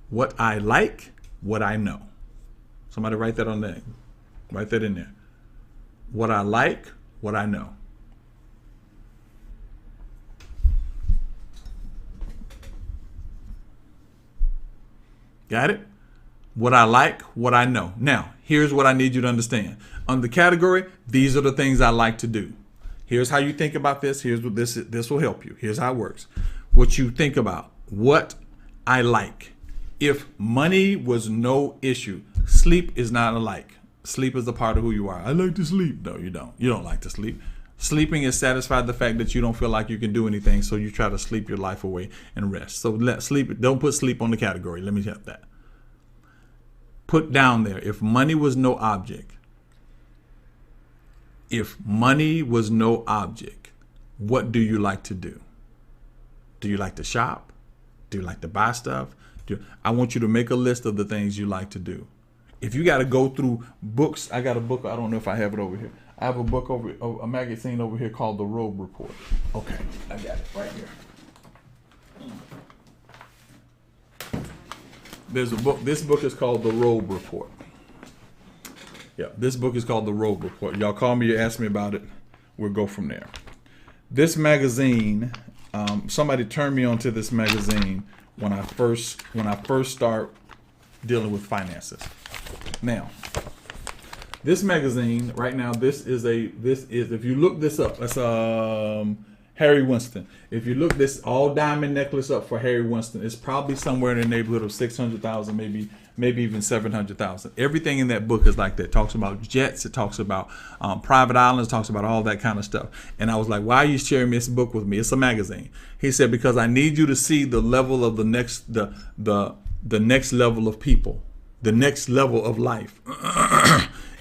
What I like, what I know. Somebody write that on there. Write that in there. What I like, what I know. Got it? What I like, what I know. Now, here's what I need you to understand. On the category, these are the things I like to do. Here's how you think about this. Here's what this will help you. Here's how it works. What you think about, what I like. If money was no issue, sleep is not a like. Sleep is a part of who you are. I like to sleep. No, you don't. You don't like to sleep. Sleeping is satisfied the fact that you don't feel like you can do anything, so you try to sleep your life away and rest. So don't put sleep on the category. Let me help that. Put down there, if money was no object. If money was no object, what do you like to do? Do you like to shop? Do you like to buy stuff? I want you to make a list of the things you like to do. If you got to go through books, I got a book. I don't know if I have it over here. I have a book a magazine over here called The Robe Report. Okay, I got it right here. There's a book. This book is called The Robe Report. Yeah, this book is called The Robe Report. Y'all call me, ask me about it. We'll go from there. This magazine, somebody turned me onto this magazine when I first start dealing with finances. Now, this magazine right now, this is if you look this up, it's Harry Winston. If you look this all diamond necklace up for Harry Winston, it's probably somewhere in the neighborhood of 600,000, maybe even 700,000. Everything in that book is like that. It talks about jets. It talks about private islands. It talks about all that kind of stuff. And I was like, why are you sharing this book with me? It's a magazine. He said, because I need you to see the level of the next level of people, the next level of life.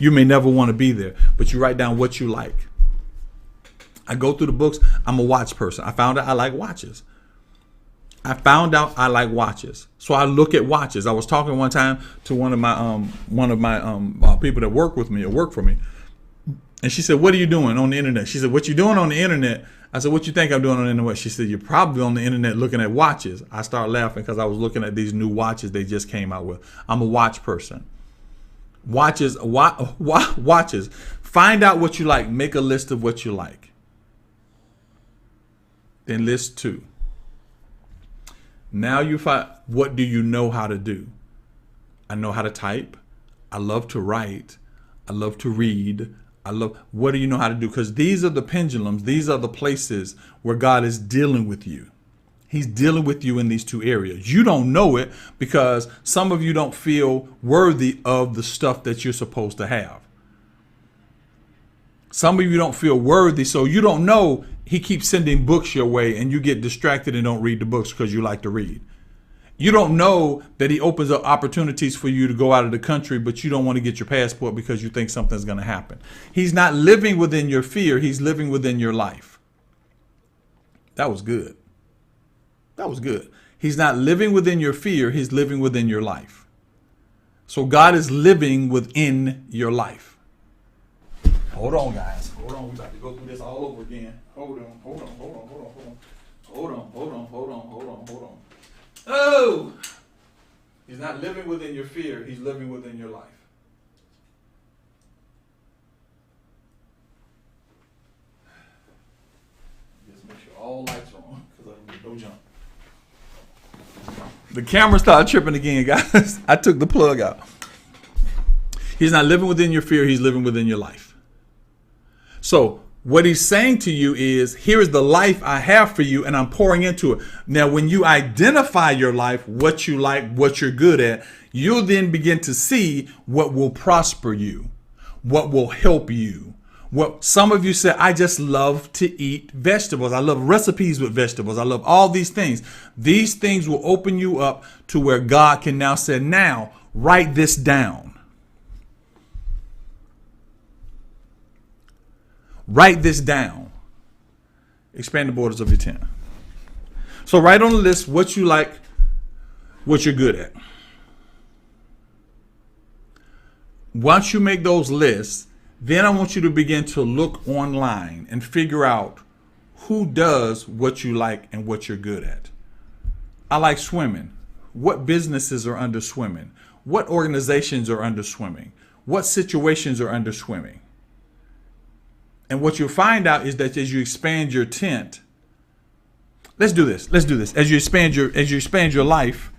You may never want to be there, but you write down what you like. I go through the books. I'm a watch person. I found out I like watches. So I look at watches. I was talking one time to one of my people that work with me or work for me. And she said, what are you doing on the internet? She said, what you doing on the internet? I said, what you think I'm doing on the internet? She said, you're probably on the internet looking at watches. I started laughing because I was looking at these new watches they just came out with. I'm a watch person. Watches. Find out what you like. Make a list of what you like. Then list 2. Now you find, what do you know how to do? I know how to type. I love to write. I love to read. What do you know how to do? Because these are the pendulums. These are the places where God is dealing with you. He's dealing with you in these 2 areas. You don't know it because some of you don't feel worthy of the stuff that you're supposed to have. Some of you don't feel worthy, so you don't know. He keeps sending books your way and you get distracted and don't read the books because you like to read. You don't know that he opens up opportunities for you to go out of the country, but you don't want to get your passport because you think something's going to happen. He's not living within your fear. He's living within your life. That was good. He's not living within your fear. He's living within your life. So God is living within your life. Hold on, guys. Hold on. We're about to go through this all over again. Hold on. Oh! He's not living within your fear. He's living within your life. Just make sure all lights are on because I don't jump. The camera started tripping again, guys. I took the plug out. He's not living within your fear. He's living within your life. So what he's saying to you is, here is the life I have for you, and I'm pouring into it. Now, when you identify your life, what you like, what you're good at, you'll then begin to see what will prosper you, what will help you, Well, some of you said, I just love to eat vegetables. I love recipes with vegetables. I love all these things. These things will open you up to where God can now say, now write this down. Write this down. Expand the borders of your tent. So write on the list what you like, what you're good at. Once you make those lists, then I want you to begin to look online and figure out who does what you like and what you're good at. I like swimming. What businesses are under swimming? What organizations are under swimming? What situations are under swimming? And what you'll find out is that as you expand your tent, let's do this. As you expand your life,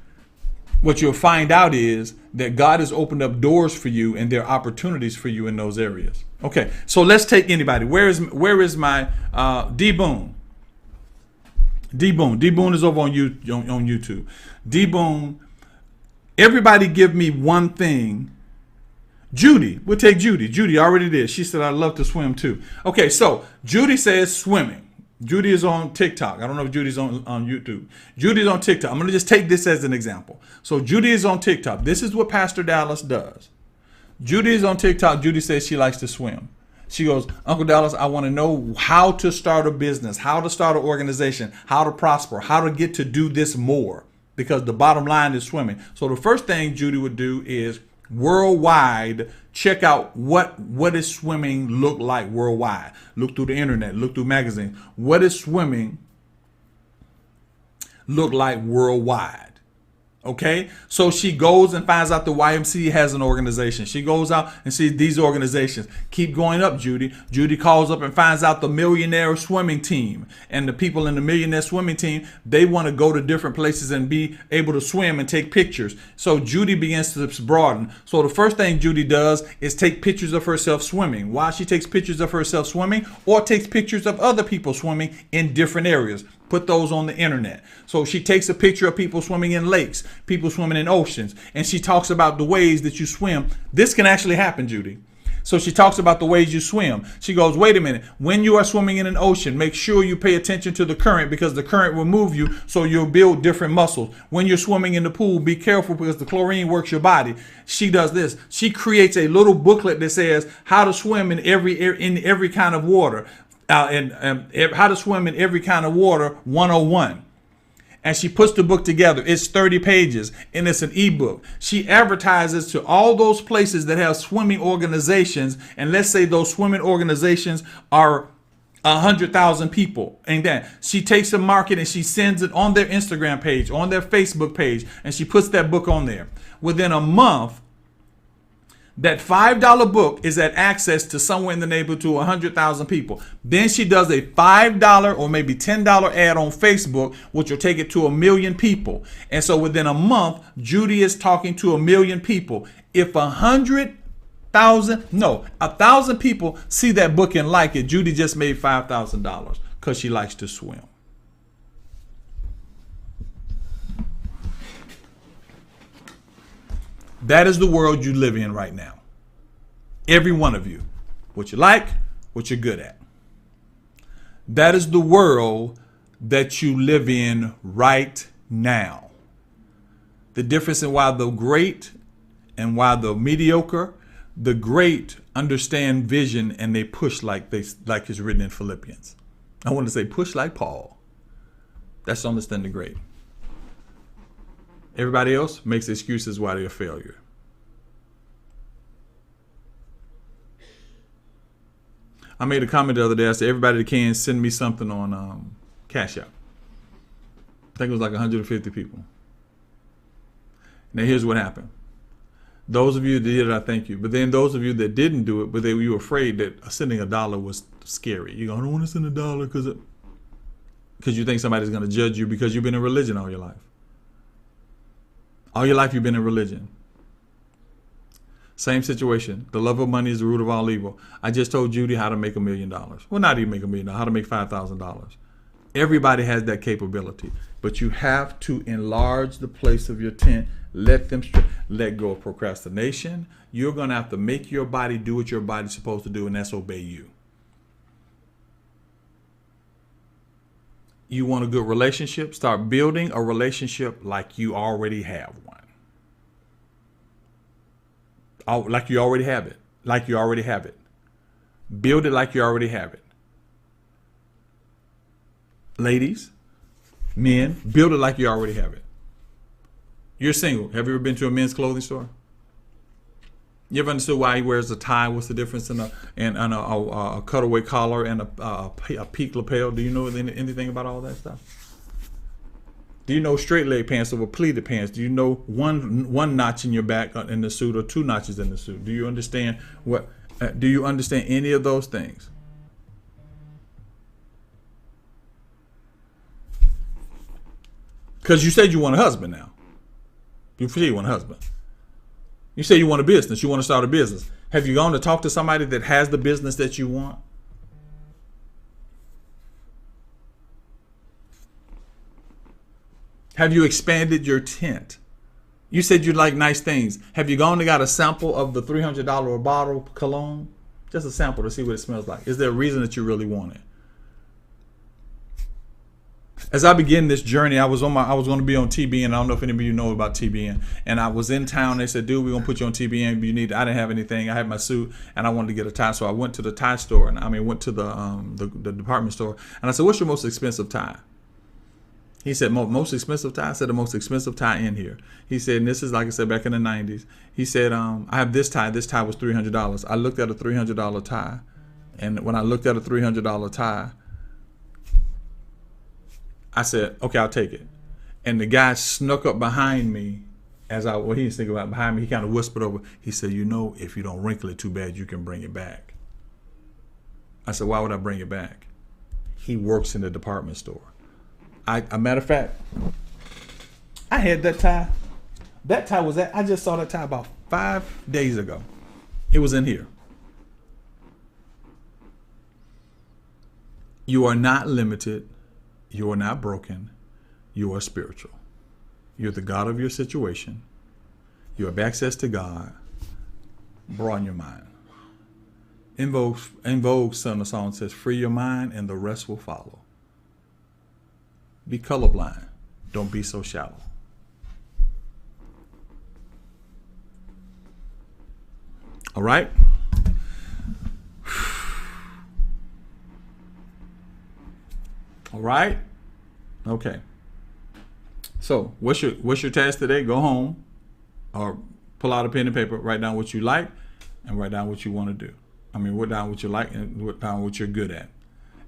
what you'll find out is that God has opened up doors for you and there are opportunities for you in those areas. Okay, so let's take anybody. Where is my D Boone? D Boone is over on YouTube. D Boone, everybody give me one thing. Judy, we'll take Judy. Judy already did. She said, I love to swim too. Okay, so Judy says swimming. Judy is on TikTok. I don't know if Judy's on YouTube. Judy's on TikTok. I'm going to just take this as an example. So Judy is on TikTok. This is what Pastor Dallas does. Judy is on TikTok. Judy says she likes to swim. She goes, Uncle Dallas, I want to know how to start a business, how to start an organization, how to prosper, how to get to do this more, because the bottom line is swimming. So the first thing Judy would do is worldwide, check out what does swimming look like worldwide. Look through the internet, look through magazines. What does swimming look like worldwide? Okay, so she goes and finds out the YMCA has an organization. She goes out and sees these organizations. Keep going up, Judy. Judy calls up and finds out the millionaire swimming team. And the people in the millionaire swimming team, they want to go to different places and be able to swim and take pictures. So Judy begins to broaden. So the first thing Judy does is take pictures of herself swimming. While she takes pictures of herself swimming, or takes pictures of other people swimming in different areas. Put those on the internet. So she takes a picture of people swimming in lakes, people swimming in oceans, and she talks about the ways that you swim. This can actually happen, Judy. So she talks about the ways you swim. She goes, wait a minute. When you are swimming in an ocean, make sure you pay attention to the current, because the current will move you, so you'll build different muscles. When you're swimming in the pool, be careful because the chlorine works your body. She does this. She creates a little booklet that says how to swim in every kind of water. And how to swim in every kind of water 101. And she puts the book together. It's 30 pages and it's an ebook. She advertises to all those places that have swimming organizations. And let's say those swimming organizations are 100,000 people. And then she takes a market and she sends it on their Instagram page, on their Facebook page, and she puts that book on there. Within a month, that $5 book is at access to somewhere in the neighborhood to 100,000 people. Then she does a $5 or maybe $10 ad on Facebook, which will take it to 1 million people. And so within a month, Judy is talking to 1 million people. If 1,000 people see that book and like it, Judy just made $5,000 because she likes to swim. That is the world you live in right now. Every one of you. What you like, what you're good at. That is the world that you live in right now. The difference in why the great and why the mediocre, the great understand vision and they push like it's written in Philippians. I want to say push like Paul. That's to understand the great. Everybody else makes excuses why they're a failure. I made a comment the other day. I said, everybody that can, send me something on Cash App. I think it was like 150 people. Now, here's what happened. Those of you that did it, I thank you. But then those of you that didn't do it, but you were afraid that sending $1 was scary. You go, I don't want to send $1 because you think somebody's going to judge you because you've been in religion all your life. All your life you've been in religion. Same situation. The love of money is the root of all evil. I just told Judy how to make $1 million. Well, not even make $1 million, how to make $5,000. Everybody has that capability. But you have to enlarge the place of your tent. Let go of procrastination. You're going to have to make your body do what your body's supposed to do, and that's obey you. You want a good relationship? Start building a relationship like you already have one. Like you already have it. Like you already have it. Build it like you already have it. Ladies, men, build it like you already have it. You're single. Have you ever been to a men's clothing store? You ever understood why he wears a tie? What's the difference in a cutaway collar and a peak lapel? Do you know anything about all that stuff? Do you know straight leg pants over pleated pants? Do you know one notch in your back in the suit or two notches in the suit? Do you understand what? Do you understand any of those things? Because you said you want a husband now. You say you want a husband. You say you want a business. You want to start a business. Have you gone to talk to somebody that has the business that you want? Have you expanded your tent? You said you like nice things. Have you gone and got a sample of the $300 a bottle cologne? Just a sample to see what it smells like. Is there a reason that you really want it? As I begin this journey, I was going to be on TBN. I don't know if any of you know about TBN. And I was in town. They said, "Dude, we're gonna put you on TBN. I didn't have anything. I had my suit, and I wanted to get a tie. So I went to the tie store, went to the department store, and I said, "What's your most expensive tie?" He said, "Most expensive tie." I said, "The most expensive tie in here." He said, and this is like I said back in the 90s. He said, "I have this tie. This tie was $300." I looked at a $300 tie, and when I looked at a $300 tie, I said, "Okay, I'll take it." And the guy snuck up behind me he didn't sneak up behind me. He kind of whispered over. He said, "If you don't wrinkle it too bad, you can bring it back." I said, "Why would I bring it back?" He works in the department store. A matter of fact, I had that tie. That tie was I just saw that tie about 5 days ago. It was in here. You are not limited. You are not broken. You are spiritual. You're the God of your situation. You have access to God. Broaden your mind. In Vogue, son of song says, "Free your mind and the rest will follow." Be colorblind. Don't be so shallow. All right? All right? Okay. So, what's your task today? Go home or pull out a pen and paper, write down what you like and write down what you want to do. Write down what you like and write down what you're good at.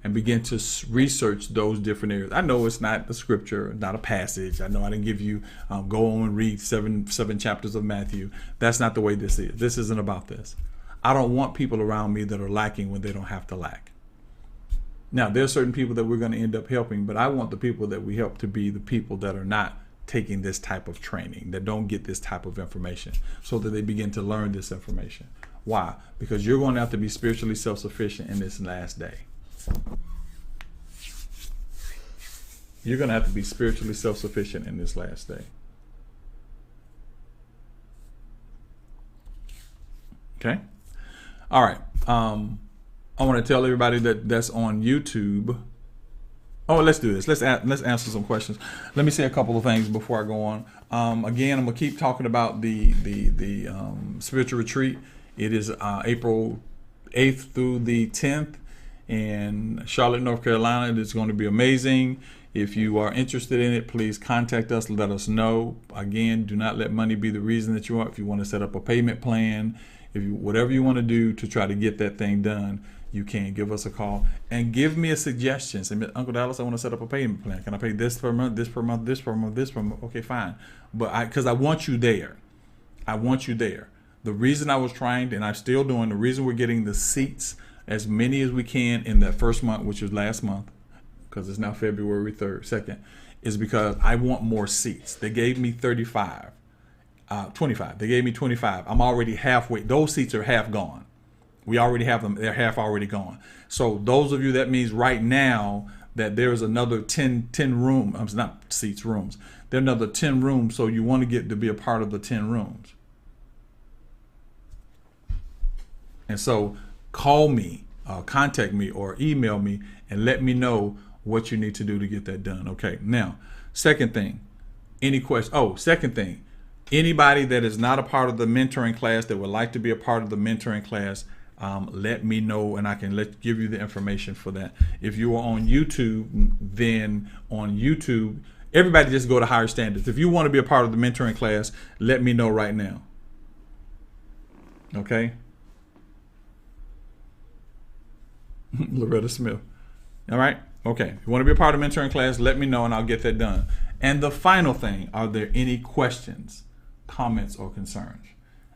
And begin to research those different areas. I know it's not the scripture, not a passage. I know I didn't give you go on and read seven chapters of Matthew. That's not the way this is. This isn't about this. I don't want people around me that are lacking when they don't have to lack. Now, there are certain people that we're going to end up helping, but I want the people that we help to be the people that are not taking this type of training, that don't get this type of information, so that they begin to learn this information. Why? Because you're going to have to be spiritually self-sufficient in this last day. You're going to have to be spiritually self-sufficient in this last day. Okay? All right. I want to tell everybody that's on YouTube. Oh, let's do this. Let's answer some questions. Let me say a couple of things before I go on. Again, I'm going to keep talking about the spiritual retreat. It is April 8th through the 10th. In Charlotte, North Carolina. It's going to be amazing. If you are interested in it, please contact us. Let us know. Again, do not let money be the reason that you want. If you want to set up a payment plan, whatever you want to do to try to get that thing done, you can give us a call and give me a suggestion. Say, "Uncle Dallas, I want to set up a payment plan. Can I pay this per month, this per month, this per month, this per month?" Okay, fine. But because I want you there. I want you there. The reason I was trying, and I'm still doing, the reason we're getting the seats as many as we can in that first month, which was last month, because it's now February 2nd, is because I want more seats. They gave me 25. They gave me 25. I'm already halfway. Those seats are half gone. We already have them. They're half already gone. So those of you, that means right now that there's another 10 rooms, not seats, rooms. There are another 10 rooms. So you want to get to be a part of the 10 rooms. And so call me, contact me, or email me and let me know what you need to do to get that done. Okay. Now, second thing, any question? Oh, second thing, anybody that is not a part of the mentoring class that would like to be a part of the mentoring class, let me know and I can give you the information for that. If you are on YouTube, then on YouTube, everybody just go to Higher Standards. If you want to be a part of the mentoring class, let me know right now. Okay. Loretta Smith. All right. Okay. If you want to be a part of the mentoring class, let me know and I'll get that done. And the final thing, are there any questions, comments, or concerns?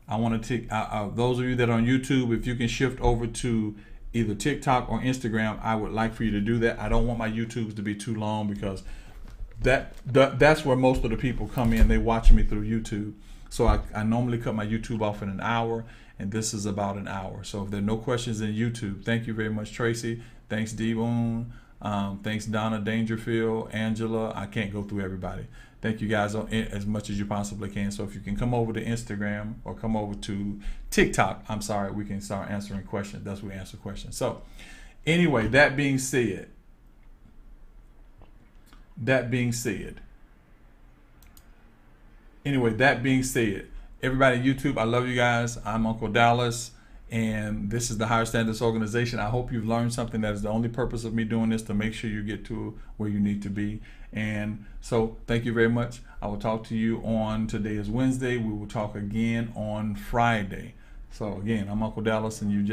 I want to take those of you that are on YouTube, if you can shift over to either TikTok or Instagram, I would like for you to do that. I don't want my YouTubes to be too long because that's where most of the people come in. They watch me through YouTube. So I normally cut my YouTube off in an hour, and this is about an hour. So if there are no questions in YouTube, thank you very much, Tracy. Thanks, D-Boon. Thanks, Donna Dangerfield, Angela. I can't go through everybody. Thank you guys as much as you possibly can. So if you can come over to Instagram or come over to TikTok, I'm sorry, we can start answering questions. That's where we answer questions. So anyway, that being said, everybody YouTube, I love you guys. I'm Uncle Dallas, and this is the Higher Standards Organization. I hope you've learned something. That is the only purpose of me doing this, to make sure you get to where you need to be. And so thank you very much. I will talk to you today is Wednesday. We will talk again on Friday. So again, I'm Uncle Dallas, and you just